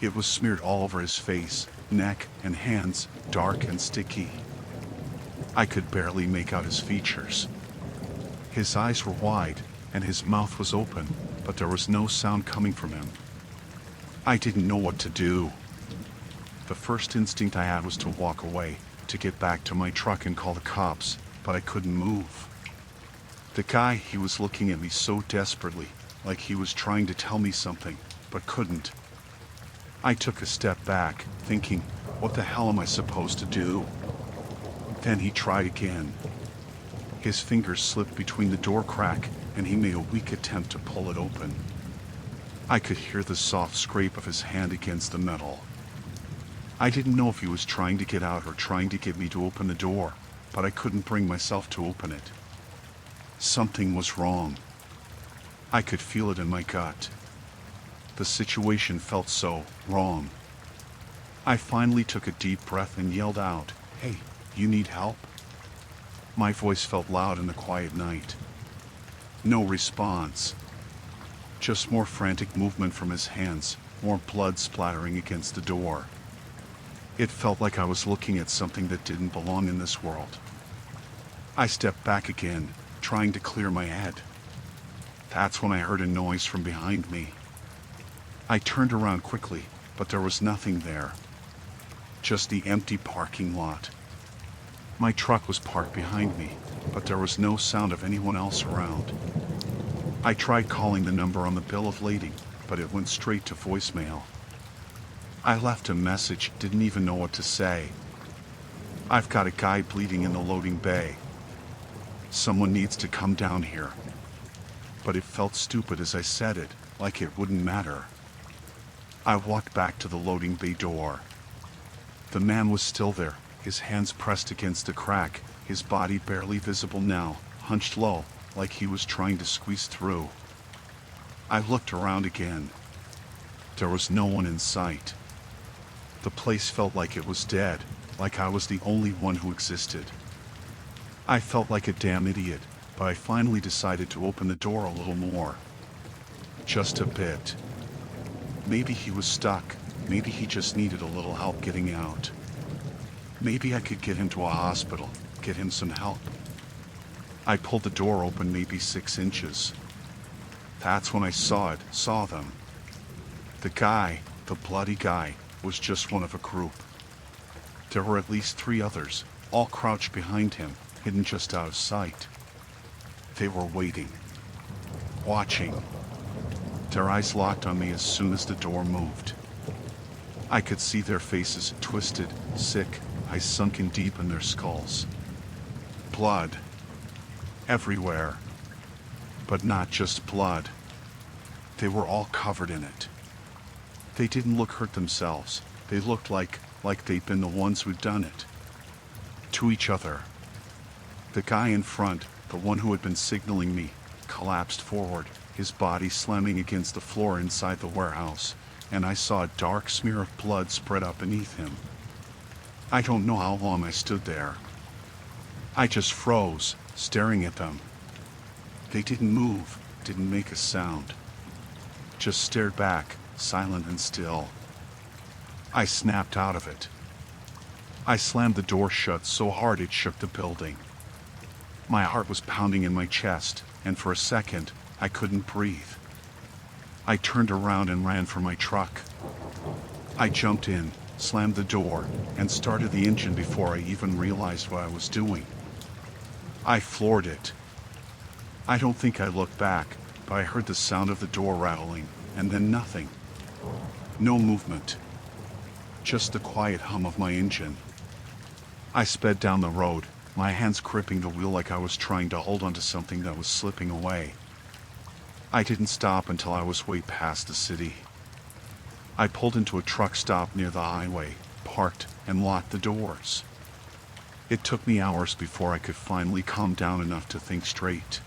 It was smeared all over his face, neck, and hands, dark and sticky. I could barely make out his features. His eyes were wide, and his mouth was open, but there was no sound coming from him. I didn't know what to do. The first instinct I had was to walk away, to get back to my truck and call the cops, but I couldn't move. The guy, he was looking at me so desperately, like he was trying to tell me something, but couldn't. I took a step back, thinking, what the hell am I supposed to do? Then he tried again. His fingers slipped between the door crack, and he made a weak attempt to pull it open. I could hear the soft scrape of his hand against the metal. I didn't know if he was trying to get out or trying to get me to open the door, but I couldn't bring myself to open it. Something was wrong. I could feel it in my gut. The situation felt so wrong. I finally took a deep breath and yelled out, "Hey, you need help?" My voice felt loud in the quiet night. No response. Just more frantic movement from his hands, more blood splattering against the door. It felt like I was looking at something that didn't belong in this world. I stepped back again, trying to clear my head. That's when I heard a noise from behind me. I turned around quickly, but there was nothing there. Just the empty parking lot. My truck was parked behind me, but there was no sound of anyone else around. I tried calling the number on the bill of lading, but it went straight to voicemail. I left a message, didn't even know what to say. I've got a guy bleeding in the loading bay. Someone needs to come down here. But it felt stupid as I said it, like it wouldn't matter. I walked back to the loading bay door. The man was still there, his hands pressed against the crack, his body barely visible now, hunched low, like he was trying to squeeze through. I looked around again. There was no one in sight. The place felt like it was dead, like I was the only one who existed. I felt like a damn idiot, but I finally decided to open the door a little more. Just a bit. Maybe he was stuck. Maybe he just needed a little help getting out. Maybe I could get him to a hospital, get him some help. I pulled the door open maybe 6 inches. That's when I saw them. The guy, the bloody guy, was just one of a group. There were at least 3 others, all crouched behind him, hidden just out of sight. They were waiting. Watching. Their eyes locked on me as soon as the door moved. I could see their faces, twisted, sick, eyes sunken deep in their skulls. Blood. Everywhere. But not just blood. They were all covered in it. They didn't look hurt themselves. They looked like they'd been the ones who'd done it. To each other. The guy in front, the one who had been signaling me, collapsed forward, his body slamming against the floor inside the warehouse, and I saw a dark smear of blood spread up beneath him. I don't know how long I stood there. I just froze, staring at them. They didn't move, didn't make a sound. Just stared back, silent and still. I snapped out of it. I slammed the door shut so hard it shook the building. My heart was pounding in my chest, and for a second, I couldn't breathe. I turned around and ran for my truck. I jumped in, slammed the door, and started the engine before I even realized what I was doing. I floored it. I don't think I looked back, but I heard the sound of the door rattling, and then nothing. No movement. Just the quiet hum of my engine. I sped down the road, my hands gripping the wheel like I was trying to hold onto something that was slipping away. I didn't stop until I was way past the city. I pulled into a truck stop near the highway, parked, and locked the doors. It took me hours before I could finally calm down enough to think straight.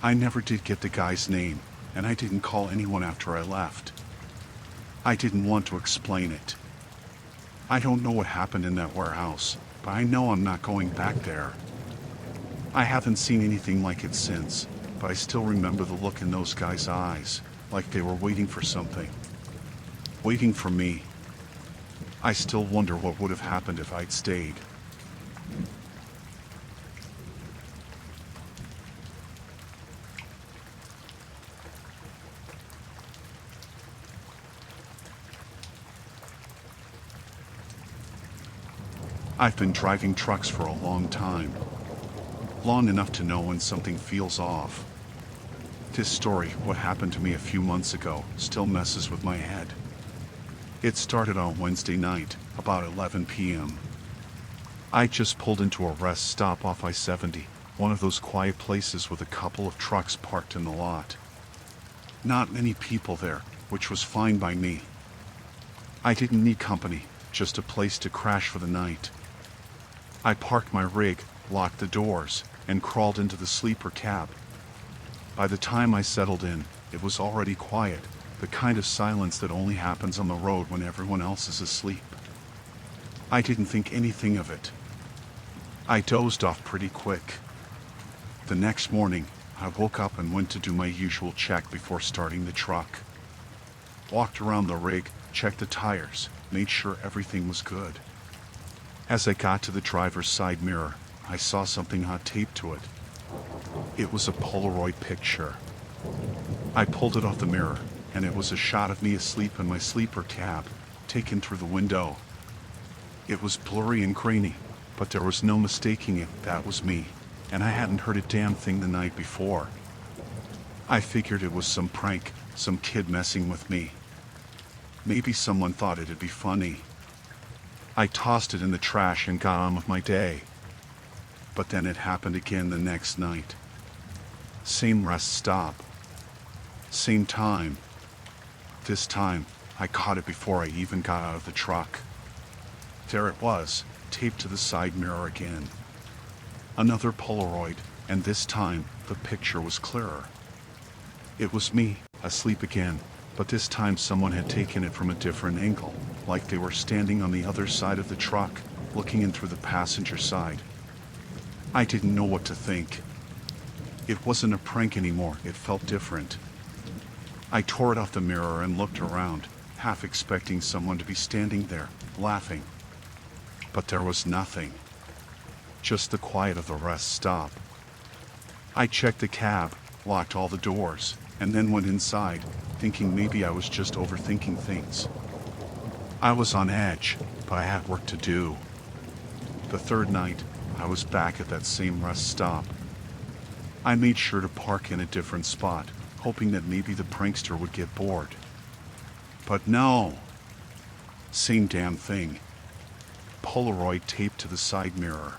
I never did get the guy's name, and I didn't call anyone after I left. I didn't want to explain it. I don't know what happened in that warehouse, but I know I'm not going back there. I haven't seen anything like it since, but I still remember the look in those guys' eyes, like they were waiting for something. Waiting for me. I still wonder what would have happened if I'd stayed. I've been driving trucks for a long time. Long enough to know when something feels off. This story, what happened to me a few months ago, still messes with my head. It started on Wednesday night, about 11 p.m. I just pulled into a rest stop off I-70, one of those quiet places with a couple of trucks parked in the lot. Not many people there, which was fine by me. I didn't need company, just a place to crash for the night. I parked my rig, locked the doors, and crawled into the sleeper cab. By the time I settled in, it was already quiet, the kind of silence that only happens on the road when everyone else is asleep. I didn't think anything of it. I dozed off pretty quick. The next morning, I woke up and went to do my usual check before starting the truck. Walked around the rig, checked the tires, made sure everything was good. As I got to the driver's side mirror, I saw something hot taped to it. It was a Polaroid picture. I pulled it off the mirror, and it was a shot of me asleep in my sleeper cab, taken through the window. It was blurry and grainy, but there was no mistaking it, that was me, and I hadn't heard a damn thing the night before. I figured it was some prank, some kid messing with me. Maybe someone thought it'd be funny. I tossed it in the trash and got on with my day. But then it happened again the next night. Same rest stop. Same time. This time, I caught it before I even got out of the truck. There it was, taped to the side mirror again. Another Polaroid, and this time, the picture was clearer. It was me, asleep again, but this time someone had taken it from a different angle, like they were standing on the other side of the truck, looking in through the passenger side. I didn't know what to think. It wasn't a prank anymore, it felt different. I tore it off the mirror and looked around, half expecting someone to be standing there, laughing. But there was nothing. Just the quiet of the rest stop. I checked the cab, locked all the doors, and then went inside, thinking maybe I was just overthinking things. I was on edge, but I had work to do. The third night, I was back at that same rest stop. I made sure to park in a different spot, hoping that maybe the prankster would get bored. But no! Same damn thing. Polaroid taped to the side mirror.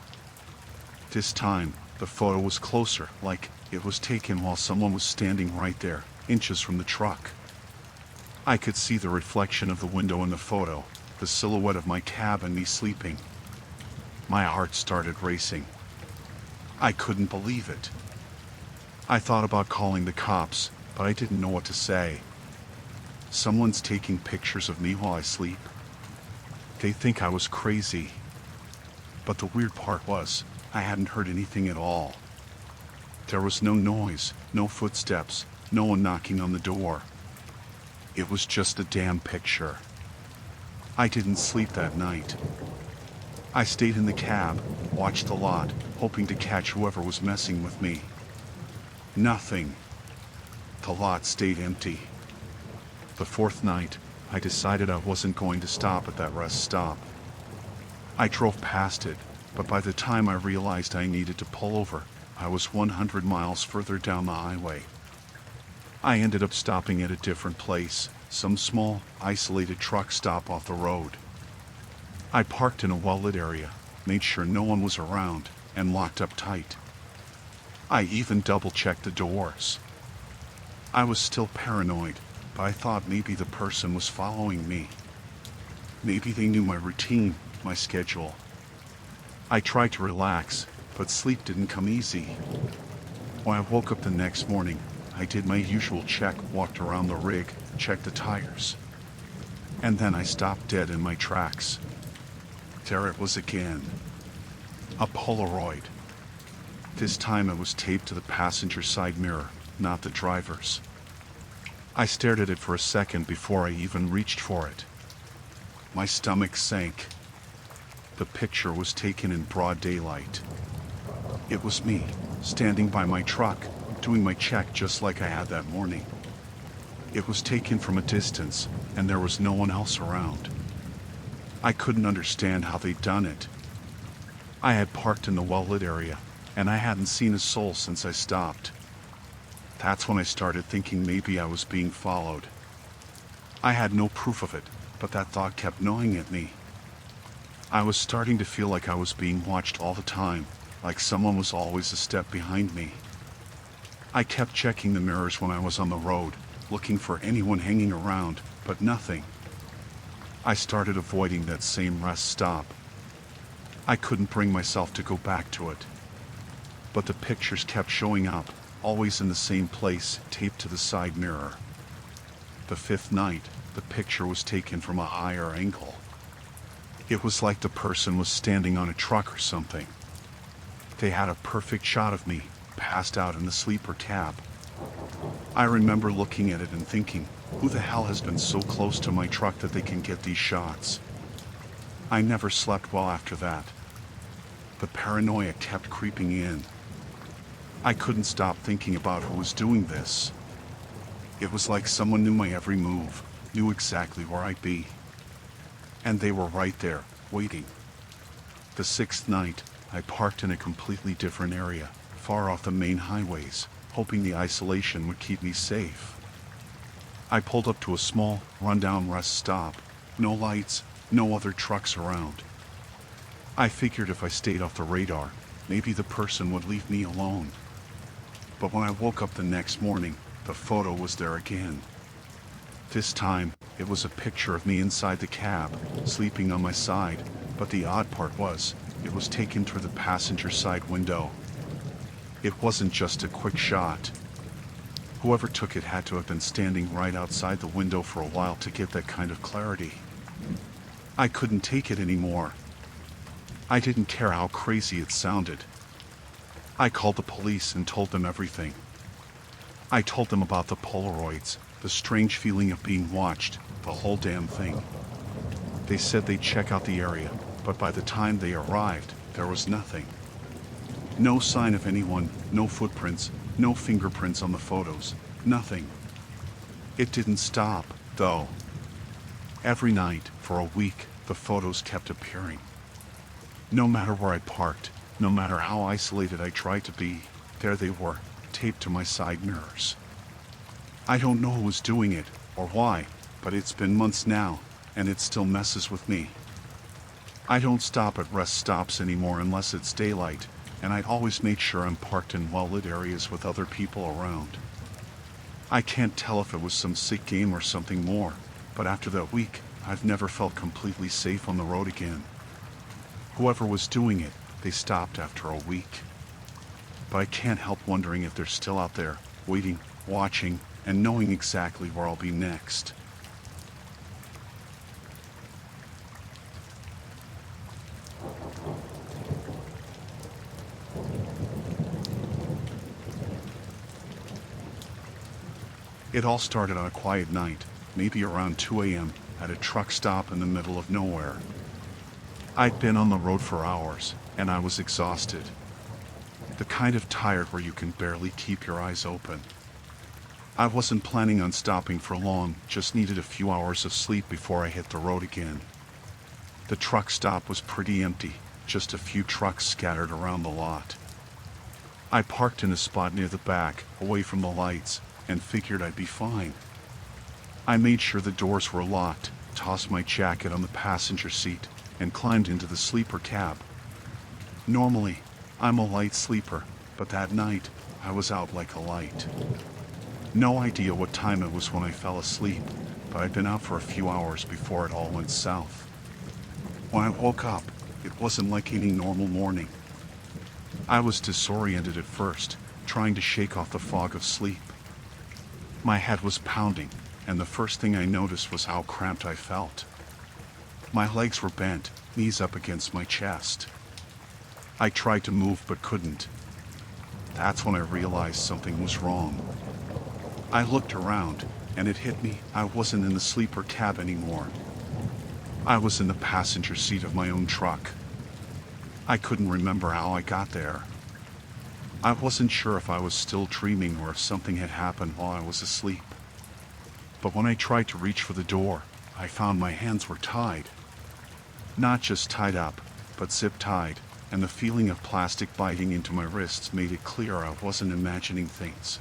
This time, the photo was closer, like it was taken while someone was standing right there, inches from the truck. I could see the reflection of the window in the photo, the silhouette of my cab and me sleeping. My heart started racing. I couldn't believe it. I thought about calling the cops, but I didn't know what to say. Someone's taking pictures of me while I sleep. They think I was crazy. But the weird part was, I hadn't heard anything at all. There was no noise, no footsteps, no one knocking on the door. It was just a damn picture. I didn't sleep that night. I stayed in the cab, watched the lot, hoping to catch whoever was messing with me. Nothing. The lot stayed empty. The fourth night, I decided I wasn't going to stop at that rest stop. I drove past it, but by the time I realized I needed to pull over, I was 100 miles further down the highway. I ended up stopping at a different place, some small, isolated truck stop off the road. I parked in a well-lit area, made sure no one was around, and locked up tight. I even double-checked the doors. I was still paranoid, but I thought maybe the person was following me. Maybe they knew my routine, my schedule. I tried to relax, but sleep didn't come easy. When I woke up the next morning, I did my usual check, walked around the rig, checked the tires. And then I stopped dead in my tracks. There it was again. A Polaroid. This time it was taped to the passenger side mirror, not the driver's. I stared at it for a second before I even reached for it. My stomach sank. The picture was taken in broad daylight. It was me, standing by my truck, doing my check just like I had that morning. It was taken from a distance, and there was no one else around. I couldn't understand how they'd done it. I had parked in the well-lit area, and I hadn't seen a soul since I stopped. That's when I started thinking maybe I was being followed. I had no proof of it, but that thought kept gnawing at me. I was starting to feel like I was being watched all the time, like someone was always a step behind me. I kept checking the mirrors when I was on the road, looking for anyone hanging around, but nothing. I started avoiding that same rest stop. I couldn't bring myself to go back to it. But the pictures kept showing up, always in the same place, taped to the side mirror. The fifth night, the picture was taken from a higher angle. It was like the person was standing on a truck or something. They had a perfect shot of me, passed out in the sleeper cab. I remember looking at it and thinking, who the hell has been so close to my truck that they can get these shots? I never slept well after that. The paranoia kept creeping in. I couldn't stop thinking about who was doing this. It was like someone knew my every move, knew exactly where I'd be. And they were right there, waiting. The sixth night, I parked in a completely different area, far off the main highways, hoping the isolation would keep me safe. I pulled up to a small, rundown rest stop. No lights, no other trucks around. I figured if I stayed off the radar, maybe the person would leave me alone. But when I woke up the next morning, the photo was there again. This time, it was a picture of me inside the cab, sleeping on my side, but the odd part was, it was taken through the passenger side window. It wasn't just a quick shot. Whoever took it had to have been standing right outside the window for a while to get that kind of clarity. I couldn't take it anymore. I didn't care how crazy it sounded. I called the police and told them everything. I told them about the Polaroids, the strange feeling of being watched, the whole damn thing. They said they'd check out the area, but by the time they arrived, there was nothing. No sign of anyone, no footprints, no fingerprints on the photos, nothing. It didn't stop, though. Every night, for a week, the photos kept appearing. No matter where I parked, no matter how isolated I tried to be, there they were, taped to my side mirrors. I don't know who was doing it, or why, but it's been months now, and it still messes with me. I don't stop at rest stops anymore unless it's daylight, and I always make sure I'm parked in well-lit areas with other people around. I can't tell if it was some sick game or something more, but after that week, I've never felt completely safe on the road again. Whoever was doing it, they stopped after a week. But I can't help wondering if they're still out there, waiting, watching, and knowing exactly where I'll be next. It all started on a quiet night, maybe around 2 a.m., at a truck stop in the middle of nowhere. I'd been on the road for hours, and I was exhausted. The kind of tired where you can barely keep your eyes open. I wasn't planning on stopping for long, just needed a few hours of sleep before I hit the road again. The truck stop was pretty empty, just a few trucks scattered around the lot. I parked in a spot near the back, away from the lights, and figured I'd be fine. I made sure the doors were locked, tossed my jacket on the passenger seat, and climbed into the sleeper cab. Normally, I'm a light sleeper, but that night, I was out like a light. No idea what time it was when I fell asleep, but I'd been out for a few hours before it all went south. When I woke up, it wasn't like any normal morning. I was disoriented at first, trying to shake off the fog of sleep. My head was pounding, and the first thing I noticed was how cramped I felt. My legs were bent, knees up against my chest. I tried to move but couldn't. That's when I realized something was wrong. I looked around, and it hit me. I wasn't in the sleeper cab anymore. I was in the passenger seat of my own truck. I couldn't remember how I got there. I wasn't sure if I was still dreaming or if something had happened while I was asleep. But when I tried to reach for the door, I found my hands were tied. Not just tied up, but zip-tied, and the feeling of plastic biting into my wrists made it clear I wasn't imagining things.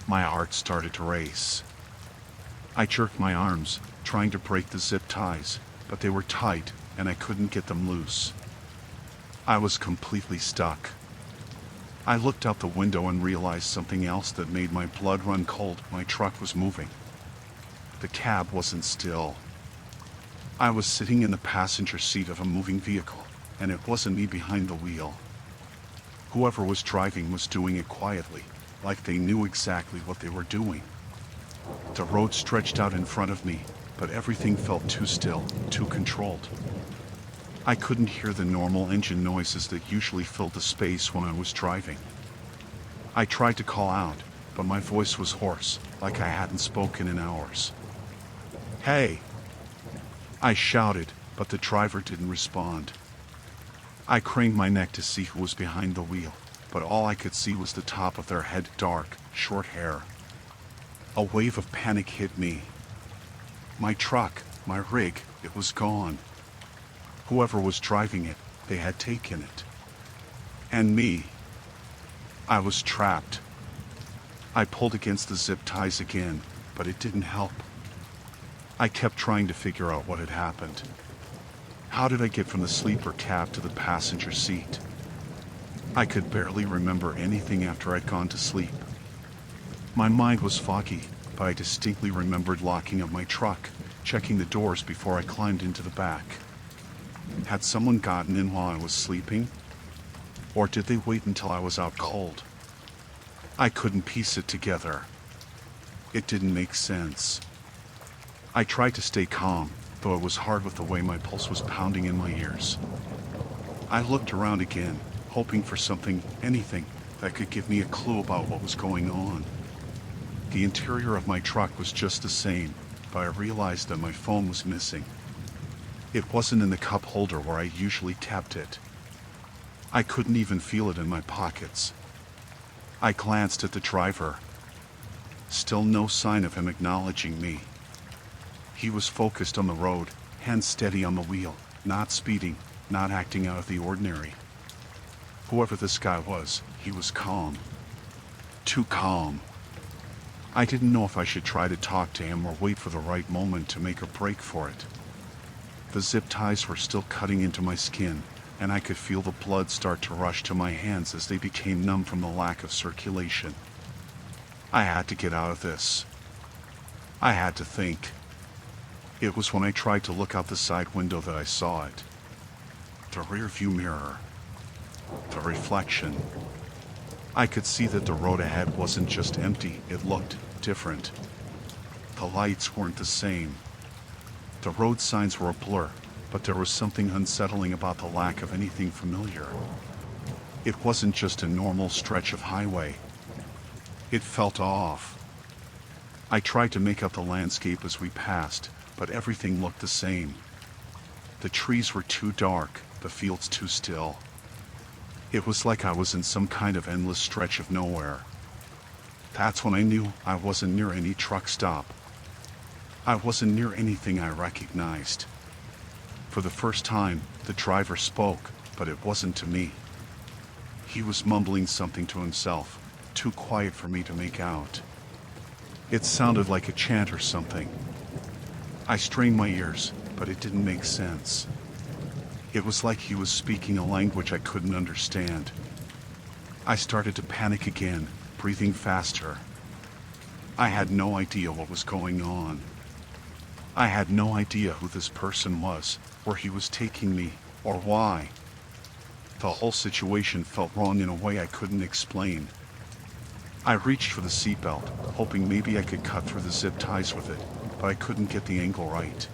My heart started to race. I jerked my arms, trying to break the zip ties, but they were tight and I couldn't get them loose. I was completely stuck. I looked out the window and realized something else that made my blood run cold. My truck was moving. The cab wasn't still. I was sitting in the passenger seat of a moving vehicle, and it wasn't me behind the wheel. Whoever was driving was doing it quietly, like they knew exactly what they were doing. The road stretched out in front of me, but everything felt too still, too controlled. I couldn't hear the normal engine noises that usually filled the space when I was driving. I tried to call out, but my voice was hoarse, like I hadn't spoken in hours. "Hey!" I shouted, but the driver didn't respond. I craned my neck to see who was behind the wheel, but all I could see was the top of their head, dark, short hair. A wave of panic hit me. My truck, my rig, it was gone. Whoever was driving it, they had taken it. And me. I was trapped. I pulled against the zip ties again, but it didn't help. I kept trying to figure out what had happened. How did I get from the sleeper cab to the passenger seat? I could barely remember anything after I'd gone to sleep. My mind was foggy, but I distinctly remembered locking up my truck, checking the doors before I climbed into the back. Had someone gotten in while I was sleeping? Or did they wait until I was out cold? I couldn't piece it together. It didn't make sense. I tried to stay calm, though it was hard with the way my pulse was pounding in my ears. I looked around again, hoping for something, anything, that could give me a clue about what was going on. The interior of my truck was just the same, but I realized that my phone was missing. It wasn't in the cup holder where I usually kept it. I couldn't even feel it in my pockets. I glanced at the driver. Still no sign of him acknowledging me. He was focused on the road, hands steady on the wheel, not speeding, not acting out of the ordinary. Whoever this guy was, he was calm. Too calm. I didn't know if I should try to talk to him or wait for the right moment to make a break for it. The zip ties were still cutting into my skin, and I could feel the blood start to rush to my hands as they became numb from the lack of circulation. I had to get out of this. I had to think. It was when I tried to look out the side window that I saw it. The rear-view mirror. The reflection. I could see that the road ahead wasn't just empty, it looked different. The lights weren't the same. The road signs were a blur, but there was something unsettling about the lack of anything familiar. It wasn't just a normal stretch of highway. It felt off. I tried to make out the landscape as we passed, but everything looked the same. The trees were too dark, the fields too still. It was like I was in some kind of endless stretch of nowhere. That's when I knew I wasn't near any truck stop. I wasn't near anything I recognized. For the first time, the driver spoke, but it wasn't to me. He was mumbling something to himself, too quiet for me to make out. It sounded like a chant or something. I strained my ears, but it didn't make sense. It was like he was speaking a language I couldn't understand. I started to panic again, breathing faster. I had no idea what was going on. I had no idea who this person was, where he was taking me, or why. The whole situation felt wrong in a way I couldn't explain. I reached for the seatbelt, hoping maybe I could cut through the zip ties with it, but I couldn't get the angle right.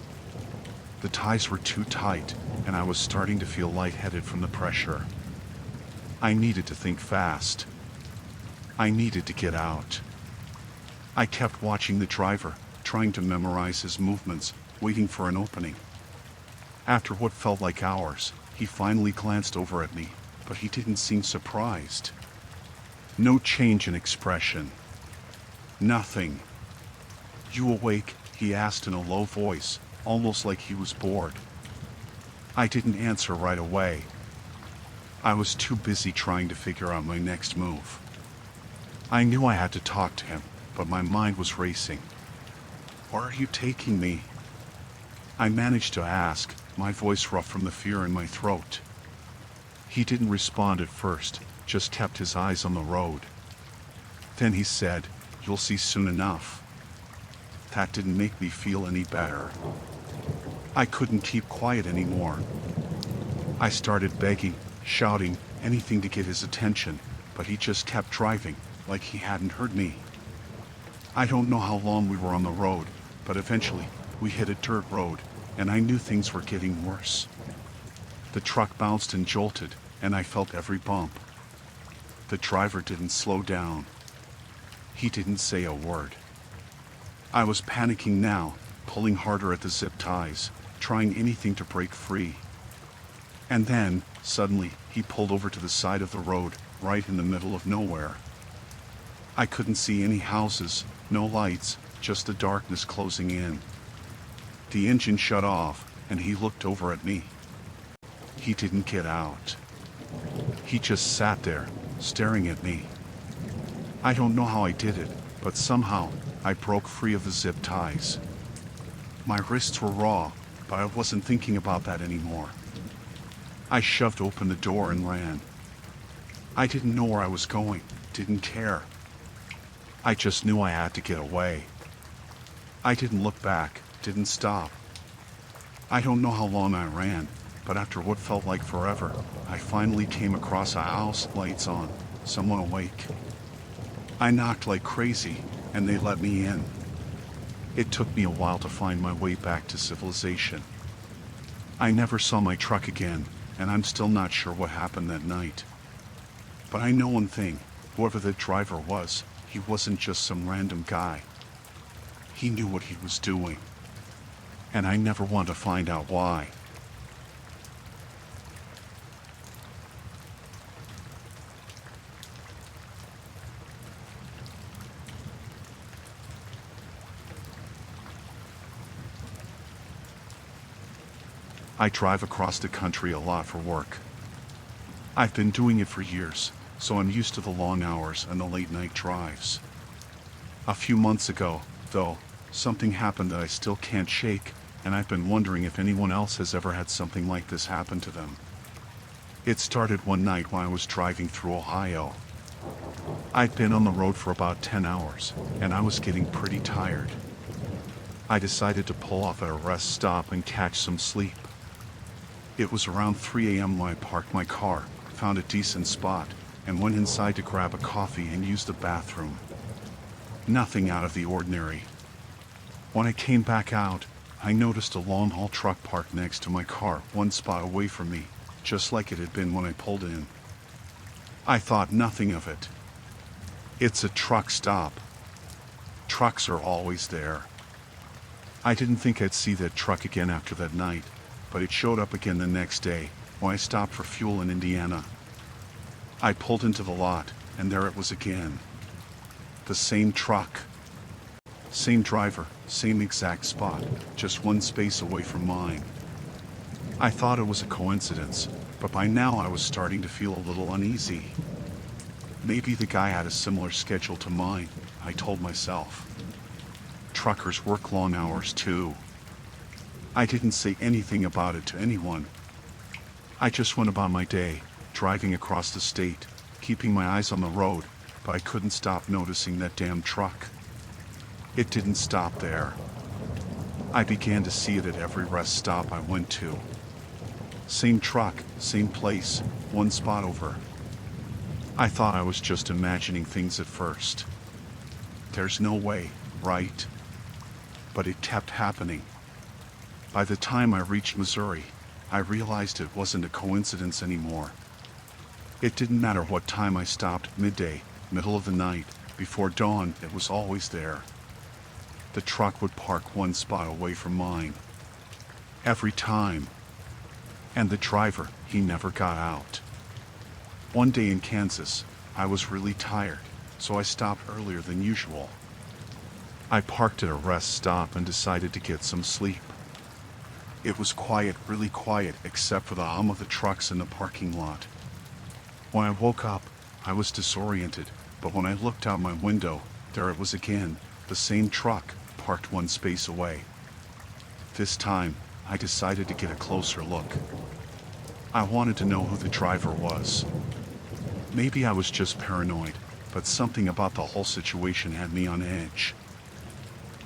The ties were too tight, and I was starting to feel lightheaded from the pressure. I needed to think fast. I needed to get out. I kept watching the driver, trying to memorize his movements, waiting for an opening. After what felt like hours, he finally glanced over at me, but he didn't seem surprised. No change in expression. Nothing. "You awake?" he asked in a low voice, almost like he was bored. I didn't answer right away. I was too busy trying to figure out my next move. I knew I had to talk to him, but my mind was racing. "Where are you taking me?" I managed to ask, my voice rough from the fear in my throat. He didn't respond at first, just kept his eyes on the road. Then he said, "You'll see soon enough." That didn't make me feel any better. I couldn't keep quiet anymore. I started begging, shouting, anything to get his attention, but he just kept driving, like he hadn't heard me. I don't know how long we were on the road, but eventually, we hit a dirt road, and I knew things were getting worse. The truck bounced and jolted, and I felt every bump. The driver didn't slow down. He didn't say a word. I was panicking now, pulling harder at the zip ties, trying anything to break free. And then, suddenly, he pulled over to the side of the road, right in the middle of nowhere. I couldn't see any houses, no lights, just the darkness closing in. The engine shut off, and he looked over at me. He didn't get out. He just sat there, staring at me. I don't know how I did it, but somehow, I broke free of the zip ties. My wrists were raw, but I wasn't thinking about that anymore. I shoved open the door and ran. I didn't know where I was going, didn't care. I just knew I had to get away. I didn't look back, didn't stop. I don't know how long I ran, but after what felt like forever, I finally came across a house, lights on, someone awake. I knocked like crazy, and they let me in. It took me a while to find my way back to civilization. I never saw my truck again, and I'm still not sure what happened that night. But I know one thing, whoever the driver was, he wasn't just some random guy. He knew what he was doing. And I never want to find out why. I drive across the country a lot for work. I've been doing it for years, so I'm used to the long hours and the late night drives. A few months ago, though, something happened that I still can't shake, and I've been wondering if anyone else has ever had something like this happen to them. It started one night when I was driving through Ohio. I'd been on the road for about 10 hours, and I was getting pretty tired. I decided to pull off at a rest stop and catch some sleep. It was around 3 a.m. when I parked my car, found a decent spot, and went inside to grab a coffee and use the bathroom. Nothing out of the ordinary. When I came back out, I noticed a long-haul truck parked next to my car, one spot away from me, just like it had been when I pulled in. I thought nothing of it. It's a truck stop. Trucks are always there. I didn't think I'd see that truck again after that night, but it showed up again the next day when I stopped for fuel in Indiana. I pulled into the lot, and there it was again. The same truck. Same driver, same exact spot, just one space away from mine. I thought it was a coincidence, but by now I was starting to feel a little uneasy. Maybe the guy had a similar schedule to mine, I told myself. Truckers work long hours too. I didn't say anything about it to anyone. I just went about my day, driving across the state, keeping my eyes on the road, but I couldn't stop noticing that damn truck. It didn't stop there. I began to see it at every rest stop I went to. Same truck, same place, one spot over. I thought I was just imagining things at first. There's no way, right? But it kept happening. By the time I reached Missouri, I realized it wasn't a coincidence anymore. It didn't matter what time I stopped, midday, middle of the night, before dawn, it was always there. The truck would park one spot away from mine. Every time. And the driver, he never got out. One day in Kansas, I was really tired, so I stopped earlier than usual. I parked at a rest stop and decided to get some sleep. It was quiet, really quiet, except for the hum of the trucks in the parking lot. When I woke up, I was disoriented, but when I looked out my window, there it was again, the same truck, parked one space away. This time, I decided to get a closer look. I wanted to know who the driver was. Maybe I was just paranoid, but something about the whole situation had me on edge.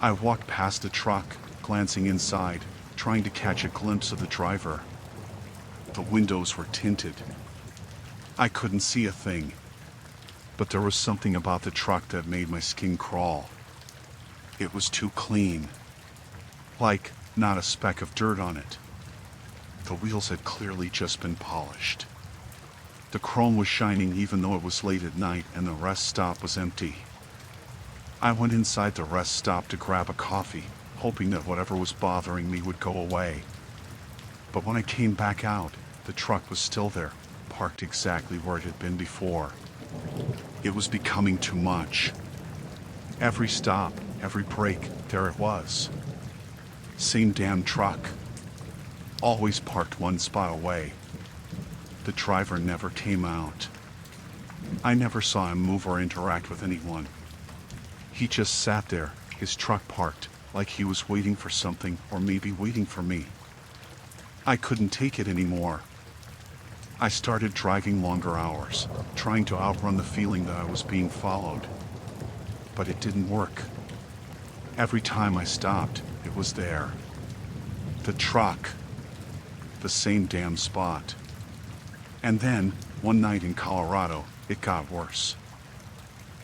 I walked past the truck, glancing inside, trying to catch a glimpse of the driver. The windows were tinted. I couldn't see a thing. But there was something about the truck that made my skin crawl. It was too clean. Like, not a speck of dirt on it. The wheels had clearly just been polished. The chrome was shining even though it was late at night and the rest stop was empty. I went inside the rest stop to grab a coffee, hoping that whatever was bothering me would go away. But when I came back out, the truck was still there, parked exactly where it had been before. It was becoming too much. Every stop, every break, there it was. Same damn truck. Always parked one spot away. The driver never came out. I never saw him move or interact with anyone. He just sat there, his truck parked, like he was waiting for something or maybe waiting for me. I couldn't take it anymore. I started driving longer hours, trying to outrun the feeling that I was being followed. But it didn't work. Every time I stopped, it was there. The truck. The same damn spot. And then, one night in Colorado, it got worse.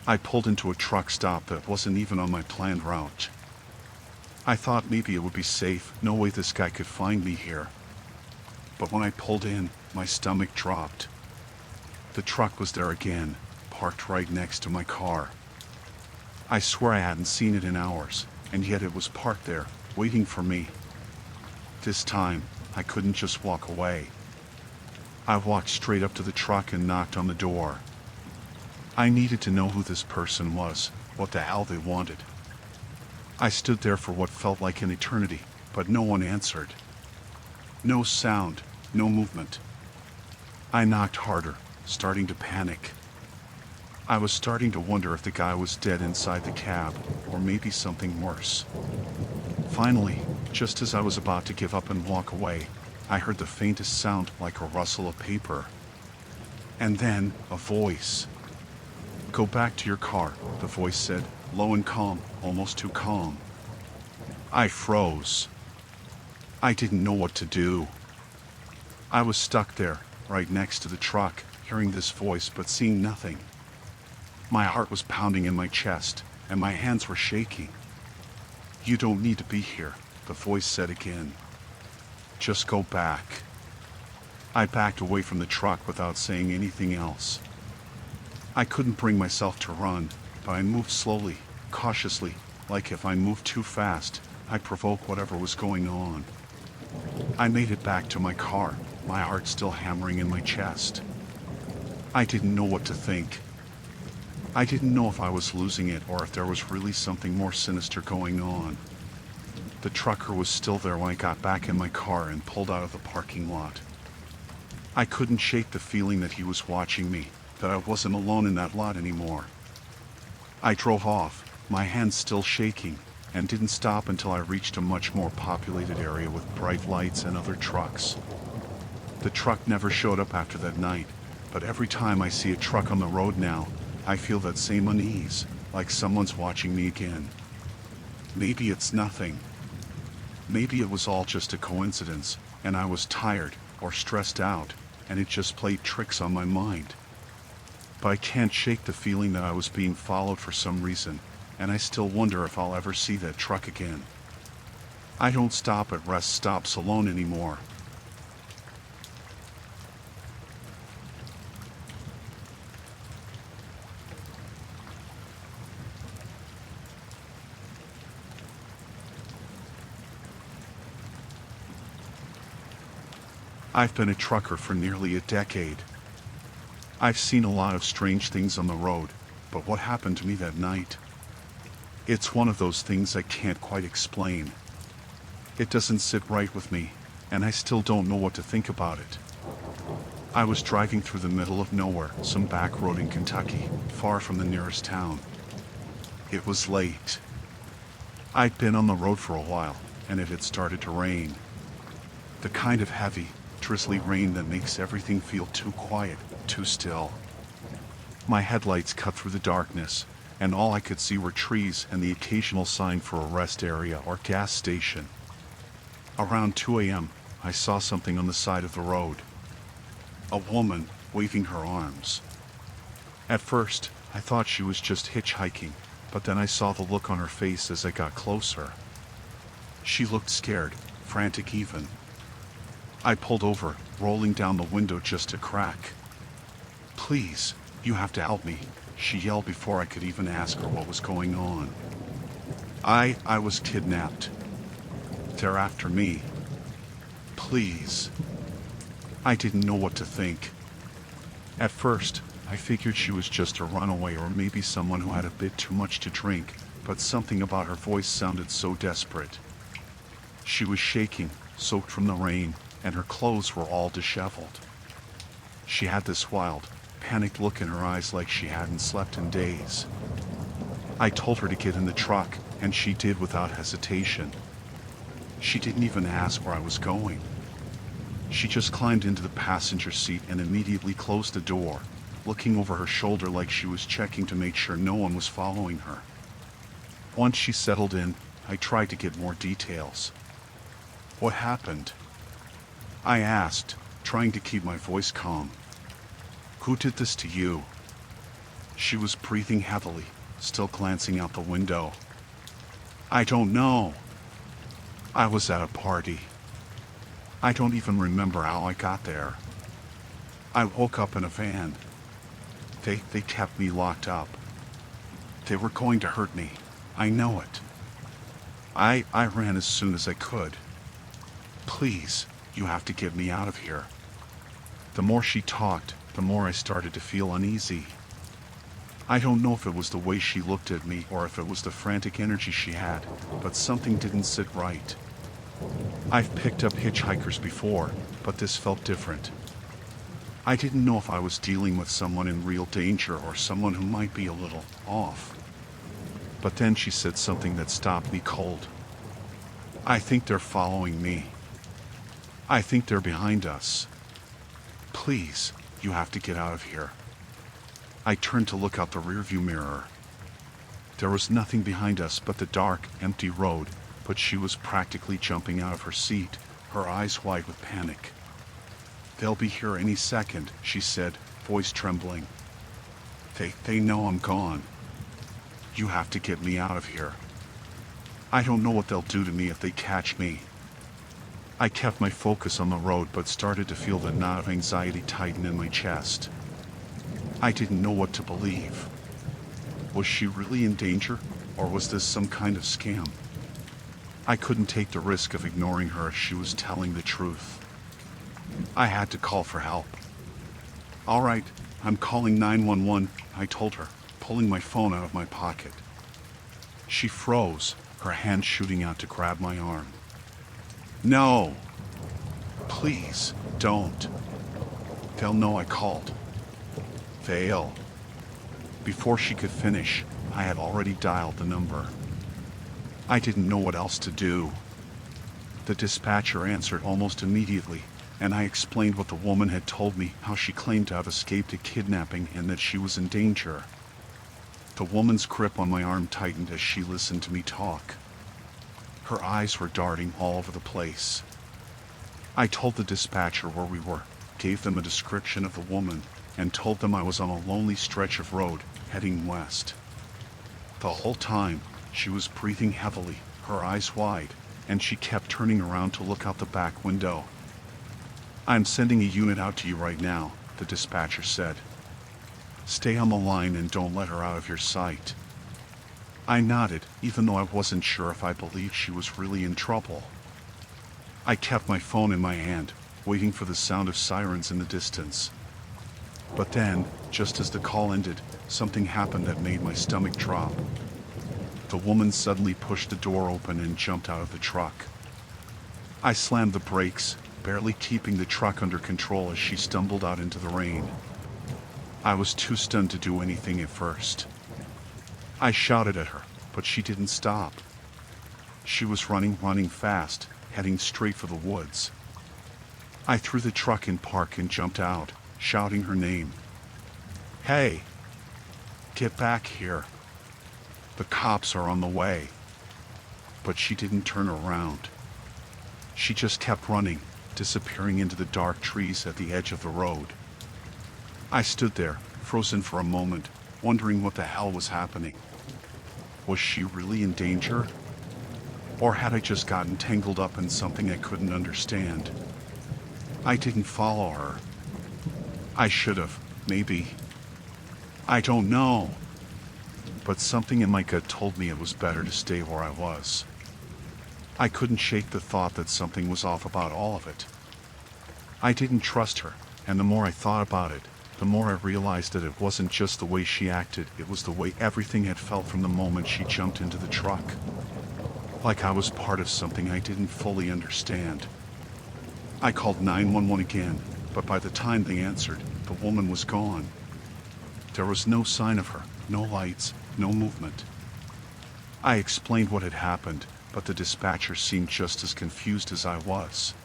I pulled into a truck stop that wasn't even on my planned route. I thought maybe it would be safe, no way this guy could find me here. But when I pulled in, my stomach dropped. The truck was there again, parked right next to my car. I swear I hadn't seen it in hours, and yet it was parked there, waiting for me. This time, I couldn't just walk away. I walked straight up to the truck and knocked on the door. I needed to know who this person was, what the hell they wanted. I stood there for what felt like an eternity, but no one answered. No sound, no movement. I knocked harder, starting to panic. I was starting to wonder if the guy was dead inside the cab, or maybe something worse. Finally, just as I was about to give up and walk away, I heard the faintest sound like a rustle of paper. And then, a voice. "Go back to your car," the voice said, low and calm, almost too calm. I froze. I didn't know what to do. I was stuck there, right next to the truck, hearing this voice but seeing nothing. My heart was pounding in my chest, and my hands were shaking. "You don't need to be here," the voice said again. "Just go back." I backed away from the truck without saying anything else. I couldn't bring myself to run, but I moved slowly, cautiously, like if I moved too fast, I'd provoke whatever was going on. I made it back to my car, my heart still hammering in my chest. I didn't know what to think. I didn't know if I was losing it or if there was really something more sinister going on. The trucker was still there when I got back in my car and pulled out of the parking lot. I couldn't shake the feeling that he was watching me, that I wasn't alone in that lot anymore. I drove off, my hands still shaking, and didn't stop until I reached a much more populated area with bright lights and other trucks. The truck never showed up after that night, but every time I see a truck on the road now, I feel that same unease, like someone's watching me again. Maybe it's nothing. Maybe it was all just a coincidence, and I was tired or stressed out, and it just played tricks on my mind. But I can't shake the feeling that I was being followed for some reason, and I still wonder if I'll ever see that truck again. I don't stop at rest stops alone anymore. I've been a trucker for nearly a decade. I've seen a lot of strange things on the road, but what happened to me that night? It's one of those things I can't quite explain. It doesn't sit right with me, and I still don't know what to think about it. I was driving through the middle of nowhere, some back road in Kentucky, far from the nearest town. It was late. I'd been on the road for a while, and it had started to rain. The kind of heavy, drizzly rain that makes everything feel too quiet, too still. My headlights cut through the darkness, and all I could see were trees and the occasional sign for a rest area or gas station. Around 2 a.m., I saw something on the side of the road. A woman waving her arms. At first, I thought she was just hitchhiking, but then I saw the look on her face as I got closer. She looked scared, frantic even. I pulled over, rolling down the window just a crack. "Please, you have to help me," she yelled before I could even ask her what was going on. I was kidnapped. They're after me. Please. I didn't know what to think. At first, I figured she was just a runaway or maybe someone who had a bit too much to drink, but something about her voice sounded so desperate. She was shaking, soaked from the rain, and her clothes were all disheveled. She had this wild, panicked look in her eyes like she hadn't slept in days. I told her to get in the truck, and she did without hesitation. She didn't even ask where I was going. She just climbed into the passenger seat and immediately closed the door, looking over her shoulder like she was checking to make sure no one was following her. Once she settled in, I tried to get more details. "What happened?" I asked, trying to keep my voice calm. "Who did this to you?" She was breathing heavily, still glancing out the window. "I don't know. I was at a party. I don't even remember how I got there. I woke up in a van. They kept me locked up. They were going to hurt me. I know it. I ran as soon as I could. Please, you have to get me out of here." The more she talked, the more I started to feel uneasy. I don't know if it was the way she looked at me or if it was the frantic energy she had, but something didn't sit right. I've picked up hitchhikers before, but this felt different. I didn't know if I was dealing with someone in real danger or someone who might be a little off. But then she said something that stopped me cold. "I think they're following me. I think they're behind us. Please, you have to get out of here." I turned to look out the rearview mirror. There was nothing behind us but the dark, empty road, but she was practically jumping out of her seat, her eyes wide with panic. "They'll be here any second," she said, voice trembling. They know I'm gone. You have to get me out of here. I don't know what they'll do to me if they catch me." I kept my focus on the road but started to feel the knot of anxiety tighten in my chest. I didn't know what to believe. Was she really in danger, or was this some kind of scam? I couldn't take the risk of ignoring her if she was telling the truth. I had to call for help. "All right, I'm calling 911, I told her, pulling my phone out of my pocket. She froze, her hand shooting out to grab my arm. "No! Please, don't. They'll know I called. They'll..." Before she could finish, I had already dialed the number. I didn't know what else to do. The dispatcher answered almost immediately, and I explained what the woman had told me, how she claimed to have escaped a kidnapping and that she was in danger. The woman's grip on my arm tightened as she listened to me talk. Her eyes were darting all over the place. I told the dispatcher where we were, gave them a description of the woman, and told them I was on a lonely stretch of road, heading west. The whole time, she was breathing heavily, her eyes wide, and she kept turning around to look out the back window. "I'm sending a unit out to you right now," the dispatcher said. "Stay on the line and don't let her out of your sight." I nodded, even though I wasn't sure if I believed she was really in trouble. I kept my phone in my hand, waiting for the sound of sirens in the distance. But then, just as the call ended, something happened that made my stomach drop. The woman suddenly pushed the door open and jumped out of the truck. I slammed the brakes, barely keeping the truck under control as she stumbled out into the rain. I was too stunned to do anything at first. I shouted at her, but she didn't stop. She was running fast, heading straight for the woods. I threw the truck in park and jumped out, shouting her name. "Hey! Get back here! The cops are on the way!" But she didn't turn around. She just kept running, disappearing into the dark trees at the edge of the road. I stood there, frozen for a moment, wondering what the hell was happening. Was she really in danger? Or had I just gotten tangled up in something I couldn't understand? I didn't follow her. I should have, maybe. I don't know. But something in my gut told me it was better to stay where I was. I couldn't shake the thought that something was off about all of it. I didn't trust her, and the more I thought about it, the more I realized that it wasn't just the way she acted, it was the way everything had felt from the moment she jumped into the truck. Like I was part of something I didn't fully understand. I called 911 again, but by the time they answered, the woman was gone. There was no sign of her, no lights, no movement. I explained what had happened, but the dispatcher seemed just as confused as I was.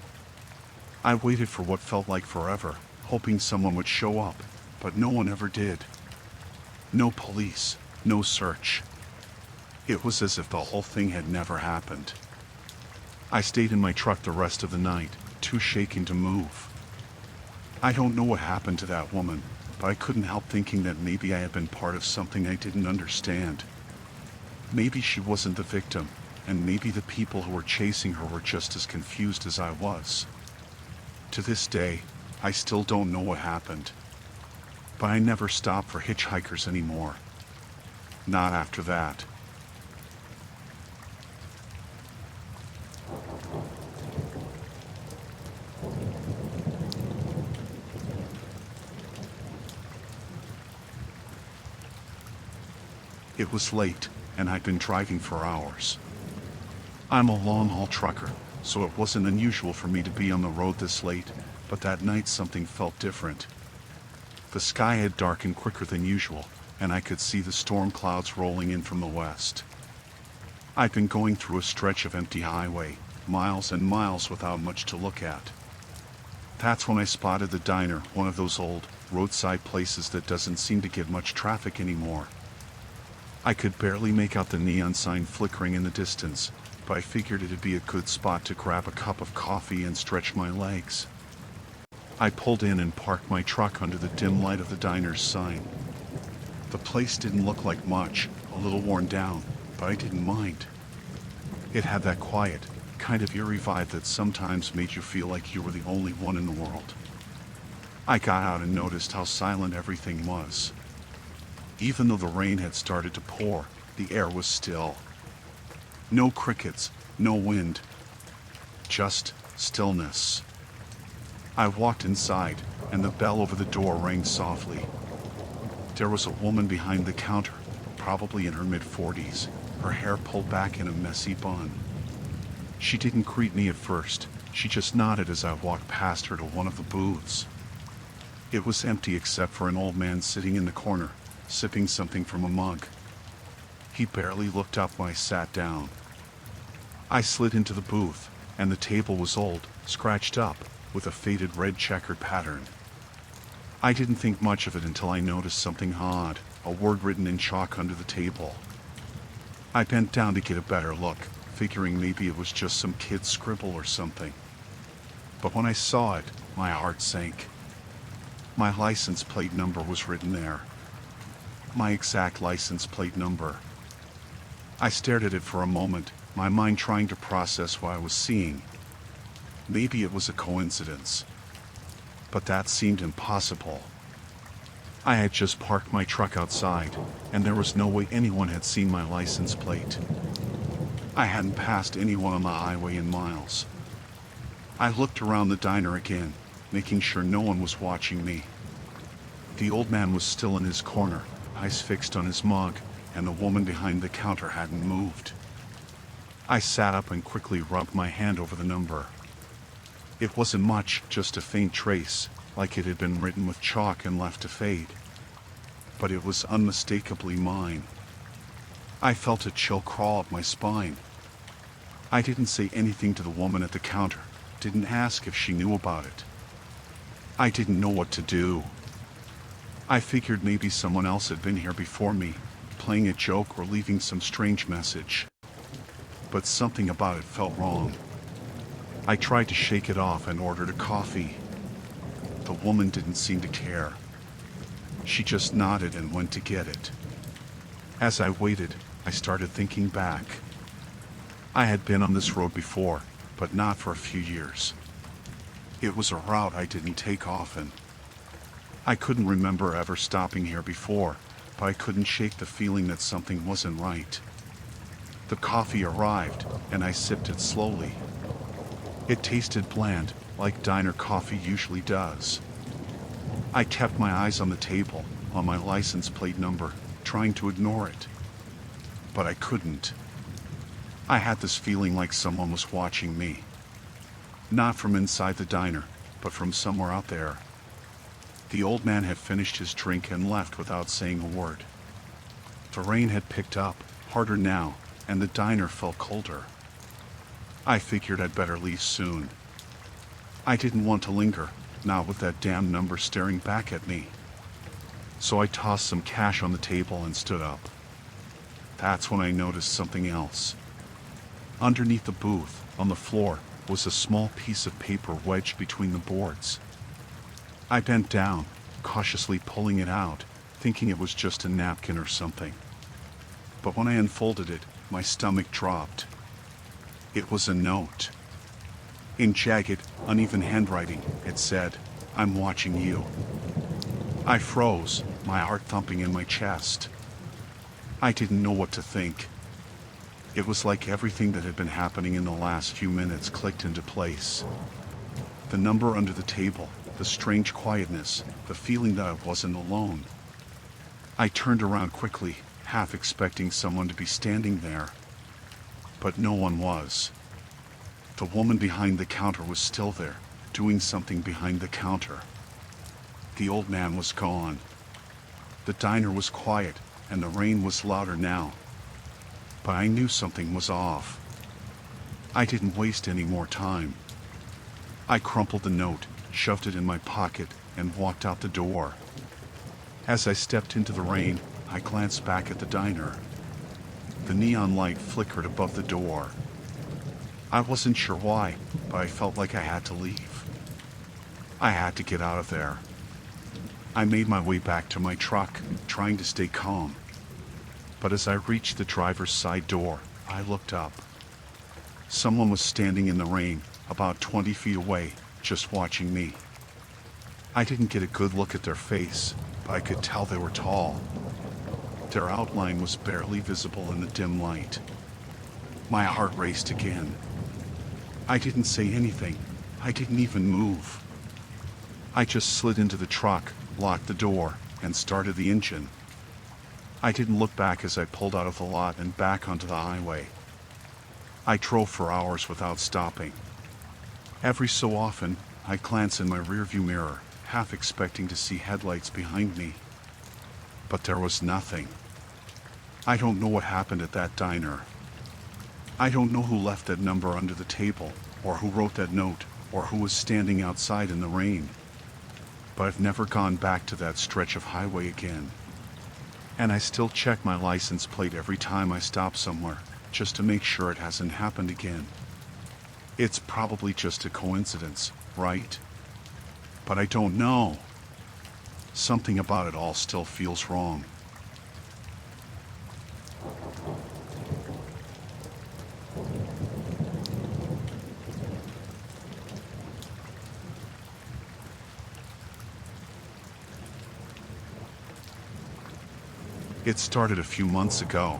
I waited for what felt like forever, hoping someone would show up, but no one ever did. No police, no search. It was as if the whole thing had never happened. I stayed in my truck the rest of the night, too shaken to move. I don't know what happened to that woman, but I couldn't help thinking that maybe I had been part of something I didn't understand. Maybe she wasn't the victim, and maybe the people who were chasing her were just as confused as I was. To this day, I still don't know what happened. But I never stopped for hitchhikers anymore. Not after that. It was late, and I'd been driving for hours. I'm a long-haul trucker, so it wasn't unusual for me to be on the road this late, but that night something felt different. The sky had darkened quicker than usual, and I could see the storm clouds rolling in from the west. I'd been going through a stretch of empty highway, miles and miles without much to look at. That's when I spotted the diner, one of those old, roadside places that doesn't seem to get much traffic anymore. I could barely make out the neon sign flickering in the distance, but I figured it'd be a good spot to grab a cup of coffee and stretch my legs. I pulled in and parked my truck under the dim light of the diner's sign. The place didn't look like much, a little worn down, but I didn't mind. It had that quiet, kind of eerie vibe that sometimes made you feel like you were the only one in the world. I got out and noticed how silent everything was. Even though the rain had started to pour, the air was still. No crickets, no wind. Just stillness. I walked inside, and the bell over the door rang softly. There was a woman behind the counter, probably in her mid-40s, her hair pulled back in a messy bun. She didn't greet me at first, she just nodded as I walked past her to one of the booths. It was empty except for an old man sitting in the corner, sipping something from a mug. He barely looked up when I sat down. I slid into the booth, and the table was old, scratched up, with a faded red checkered pattern. I didn't think much of it until I noticed something odd, a word written in chalk under the table. I bent down to get a better look, figuring maybe it was just some kid's scribble or something. But when I saw it, my heart sank. My license plate number was written there. My exact license plate number. I stared at it for a moment, my mind trying to process what I was seeing. Maybe it was a coincidence. But that seemed impossible. I had just parked my truck outside, and there was no way anyone had seen my license plate. I hadn't passed anyone on the highway in miles. I looked around the diner again, making sure no one was watching me. The old man was still in his corner, eyes fixed on his mug, and the woman behind the counter hadn't moved. I sat up and quickly rubbed my hand over the number. It wasn't much, just a faint trace, like it had been written with chalk and left to fade. But it was unmistakably mine. I felt a chill crawl up my spine. I didn't say anything to the woman at the counter, didn't ask if she knew about it. I didn't know what to do. I figured maybe someone else had been here before me, playing a joke or leaving some strange message. But something about it felt wrong. I tried to shake it off and ordered a coffee. The woman didn't seem to care. She just nodded and went to get it. As I waited, I started thinking back. I had been on this road before, but not for a few years. It was a route I didn't take often. I couldn't remember ever stopping here before, but I couldn't shake the feeling that something wasn't right. The coffee arrived, and I sipped it slowly. It tasted bland, like diner coffee usually does. I kept my eyes on the table, on my license plate number, trying to ignore it. But I couldn't. I had this feeling like someone was watching me. Not from inside the diner, but from somewhere out there. The old man had finished his drink and left without saying a word. The rain had picked up, harder now, and the diner felt colder. I figured I'd better leave soon. I didn't want to linger, not with that damn number staring back at me. So I tossed some cash on the table and stood up. That's when I noticed something else. Underneath the booth, on the floor, was a small piece of paper wedged between the boards. I bent down, cautiously pulling it out, thinking it was just a napkin or something. But when I unfolded it, my stomach dropped. It was a note. In jagged, uneven handwriting, it said, "I'm watching you." I froze, my heart thumping in my chest. I didn't know what to think. It was like everything that had been happening in the last few minutes clicked into place. The number under the table, the strange quietness, the feeling that I wasn't alone. I turned around quickly, half expecting someone to be standing there. But no one was. The woman behind the counter was still there, doing something behind the counter. The old man was gone. The diner was quiet, and the rain was louder now. But I knew something was off. I didn't waste any more time. I crumpled the note, shoved it in my pocket, and walked out the door. As I stepped into the rain, I glanced back at the diner. The neon light flickered above the door. I wasn't sure why, but I felt like I had to leave. I had to get out of there. I made my way back to my truck, trying to stay calm. But as I reached the driver's side door, I looked up. Someone was standing in the rain, about 20 feet away, just watching me. I didn't get a good look at their face, but I could tell they were tall. Their outline was barely visible in the dim light. My heart raced again. I didn't say anything. I didn't even move. I just slid into the truck, locked the door, and started the engine. I didn't look back as I pulled out of the lot and back onto the highway. I drove for hours without stopping. Every so often, I glanced in my rearview mirror, half expecting to see headlights behind me. But there was nothing. I don't know what happened at that diner. I don't know who left that number under the table, or who wrote that note, or who was standing outside in the rain. But I've never gone back to that stretch of highway again. And I still check my license plate every time I stop somewhere, just to make sure it hasn't happened again. It's probably just a coincidence, right? But I don't know. Something about it all still feels wrong. It started a few months ago.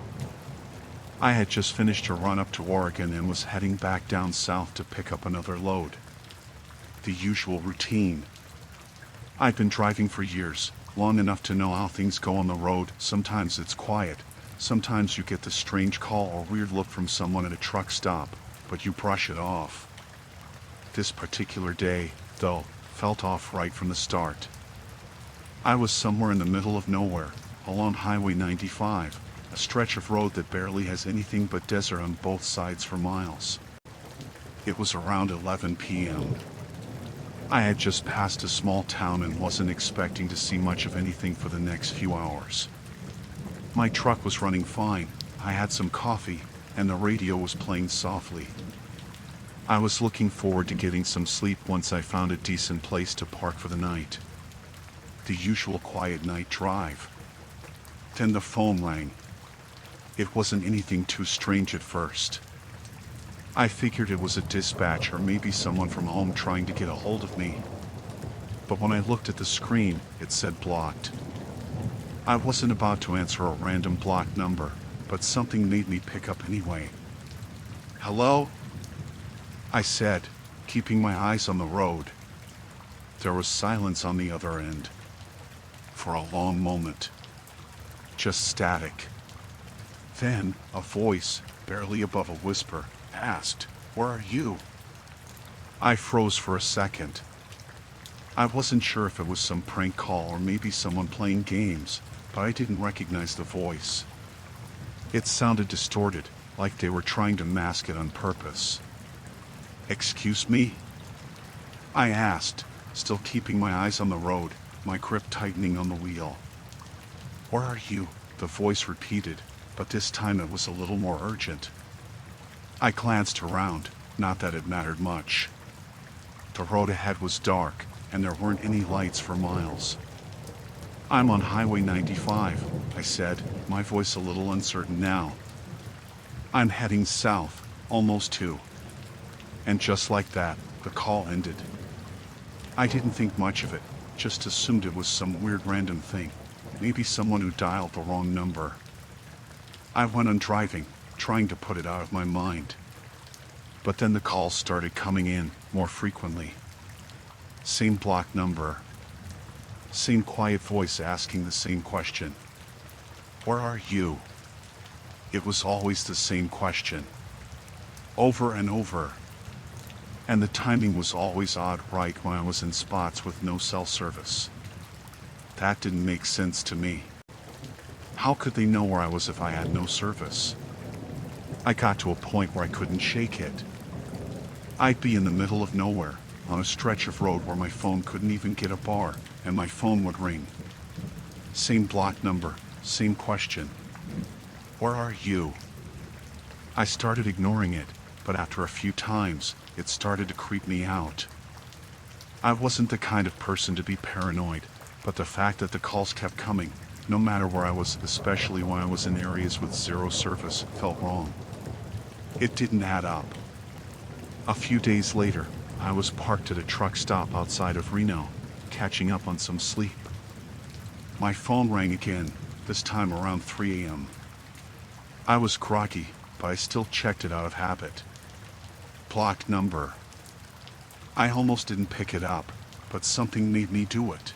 I had just finished a run up to Oregon and was heading back down south to pick up another load. The usual routine. I've been driving for years, long enough to know how things go on the road. Sometimes it's quiet. Sometimes you get the strange call or weird look from someone at a truck stop, but you brush it off. This particular day, though, felt off right from the start. I was somewhere in the middle of nowhere, along Highway 95, a stretch of road that barely has anything but desert on both sides for miles. It was around 11 p.m. I had just passed a small town and wasn't expecting to see much of anything for the next few hours. My truck was running fine, I had some coffee, and the radio was playing softly. I was looking forward to getting some sleep once I found a decent place to park for the night. The usual quiet night drive. Then the phone rang. It wasn't anything too strange at first. I figured it was a dispatch or maybe someone from home trying to get a hold of me. But when I looked at the screen, it said blocked. I wasn't about to answer a random blocked number, but something made me pick up anyway. "Hello?" I said, keeping my eyes on the road. There was silence on the other end. For a long moment. Just static. Then, a voice, barely above a whisper, asked, "Where are you?" I froze for a second. I wasn't sure if it was some prank call or maybe someone playing games, but I didn't recognize the voice. It sounded distorted, like they were trying to mask it on purpose. "Excuse me?" I asked, still keeping my eyes on the road, my grip tightening on the wheel. "Where are you?" the voice repeated, but this time it was a little more urgent. I glanced around, not that it mattered much. The road ahead was dark, and there weren't any lights for miles. "I'm on Highway 95, I said, my voice a little uncertain now. "I'm heading south, almost to." And just like that, the call ended. I didn't think much of it, just assumed it was some weird random thing, maybe someone who dialed the wrong number. I went on driving, trying to put it out of my mind. But then the calls started coming in, more frequently. Same blocked number. Same quiet voice asking the same question. "Where are you?" It was always the same question. Over and over. And the timing was always odd right when I was in spots with no cell service. That didn't make sense to me. How could they know where I was if I had no service? I got to a point where I couldn't shake it. I'd be in the middle of nowhere, on a stretch of road where my phone couldn't even get a bar, and my phone would ring. Same block number, same question. Where are you? I started ignoring it, but after a few times, it started to creep me out. I wasn't the kind of person to be paranoid, but the fact that the calls kept coming, no matter where I was, especially when I was in areas with zero service, felt wrong. It didn't add up. A few days later, I was parked at a truck stop outside of Reno, catching up on some sleep. My phone rang again, this time around 3 a.m. I was groggy, but I still checked it out of habit. Blocked number. I almost didn't pick it up, but something made me do it.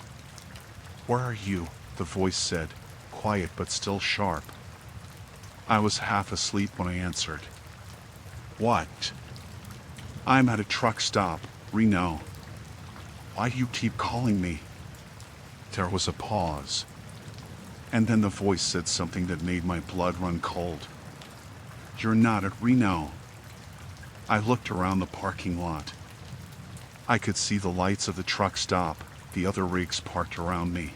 Where are you? The voice said, quiet but still sharp. I was half asleep when I answered. What? I'm at a truck stop, Reno. Why do you keep calling me? There was a pause. And then the voice said something that made my blood run cold. You're not at Reno. I looked around the parking lot. I could see the lights of the truck stop, the other rigs parked around me.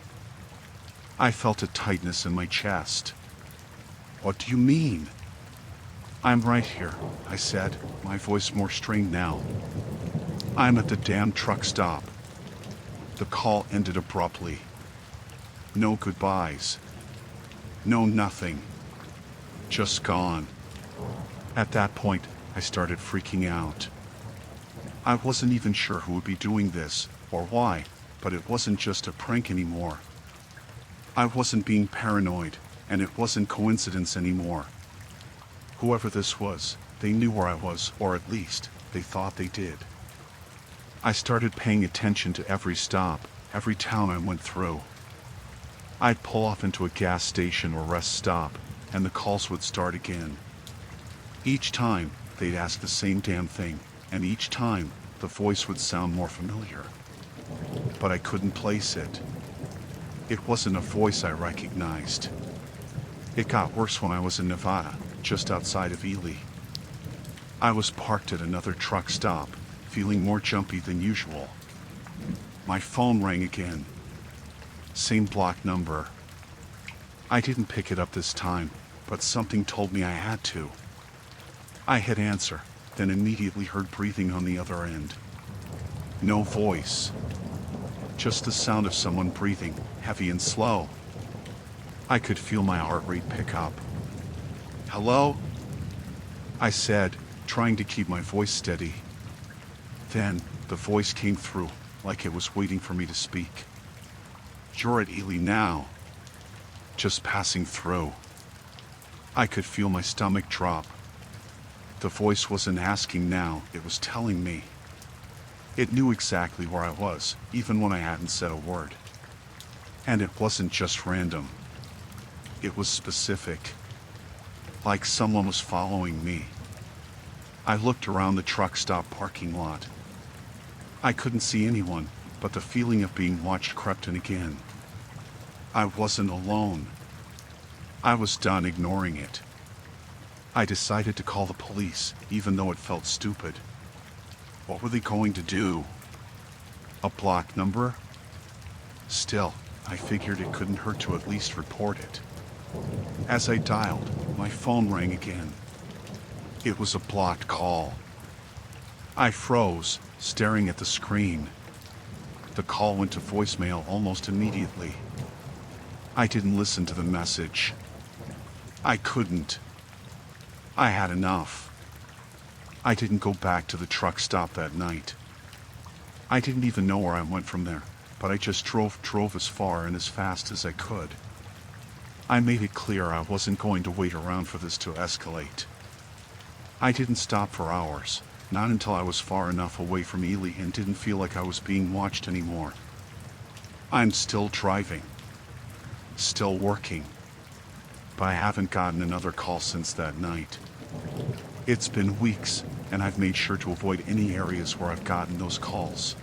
I felt a tightness in my chest. What do you mean? I'm right here, I said, my voice more strained now. I'm at the damn truck stop. The call ended abruptly. No goodbyes. No nothing. Just gone. At that point, I started freaking out. I wasn't even sure who would be doing this, or why, but it wasn't just a prank anymore. I wasn't being paranoid, and it wasn't coincidence anymore. Whoever this was, they knew where I was, or at least, they thought they did. I started paying attention to every stop, every town I went through. I'd pull off into a gas station or rest stop, and the calls would start again. Each time, they'd ask the same damn thing, and each time, the voice would sound more familiar. But I couldn't place it. It wasn't a voice I recognized. It got worse when I was in Nevada, just outside of Ely. I was parked at another truck stop, feeling more jumpy than usual. My phone rang again. Same block number. I didn't pick it up this time, but something told me I had to. I hit answer, then immediately heard breathing on the other end. No voice. Just the sound of someone breathing, heavy and slow. I could feel my heart rate pick up. Hello? I said, trying to keep my voice steady. Then, the voice came through, like it was waiting for me to speak. You're at Ely now. Just passing through. I could feel my stomach drop. The voice wasn't asking now, it was telling me. It knew exactly where I was, even when I hadn't said a word. And it wasn't just random. It was specific. Like someone was following me. I looked around the truck stop parking lot. I couldn't see anyone, but the feeling of being watched crept in again. I wasn't alone. I was done ignoring it. I decided to call the police, even though it felt stupid. What were they going to do? A block number? Still, I figured it couldn't hurt to at least report it. As I dialed, my phone rang again. It was a blocked call. I froze, staring at the screen. The call went to voicemail almost immediately. I didn't listen to the message. I couldn't. I had enough. I didn't go back to the truck stop that night. I didn't even know where I went from there, but I just drove as far and as fast as I could. I made it clear I wasn't going to wait around for this to escalate. I didn't stop for hours, not until I was far enough away from Ely and didn't feel like I was being watched anymore. I'm still driving. Still working. But I haven't gotten another call since that night. It's been weeks, and I've made sure to avoid any areas where I've gotten those calls.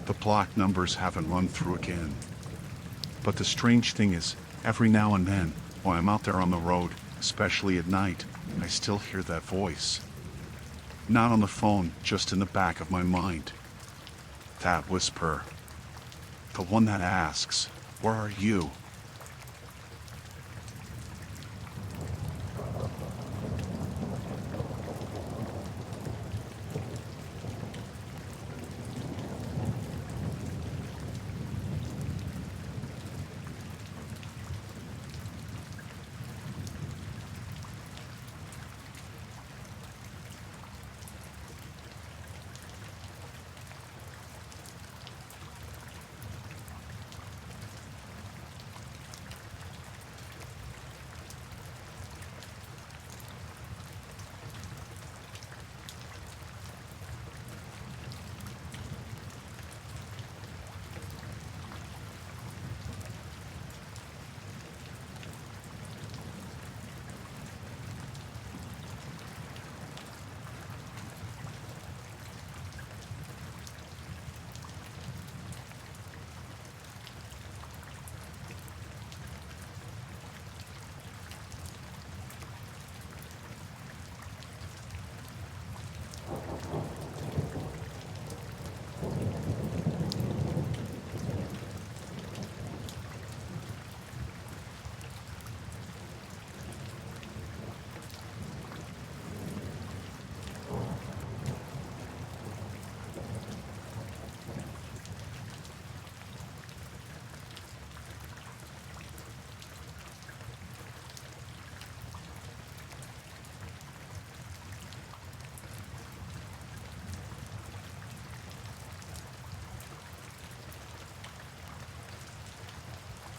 The block numbers haven't run through again. But the strange thing is, every now and then, while I'm out there on the road, especially at night, I still hear that voice. Not on the phone, just in the back of my mind. That whisper. The one that asks, "Where are you?"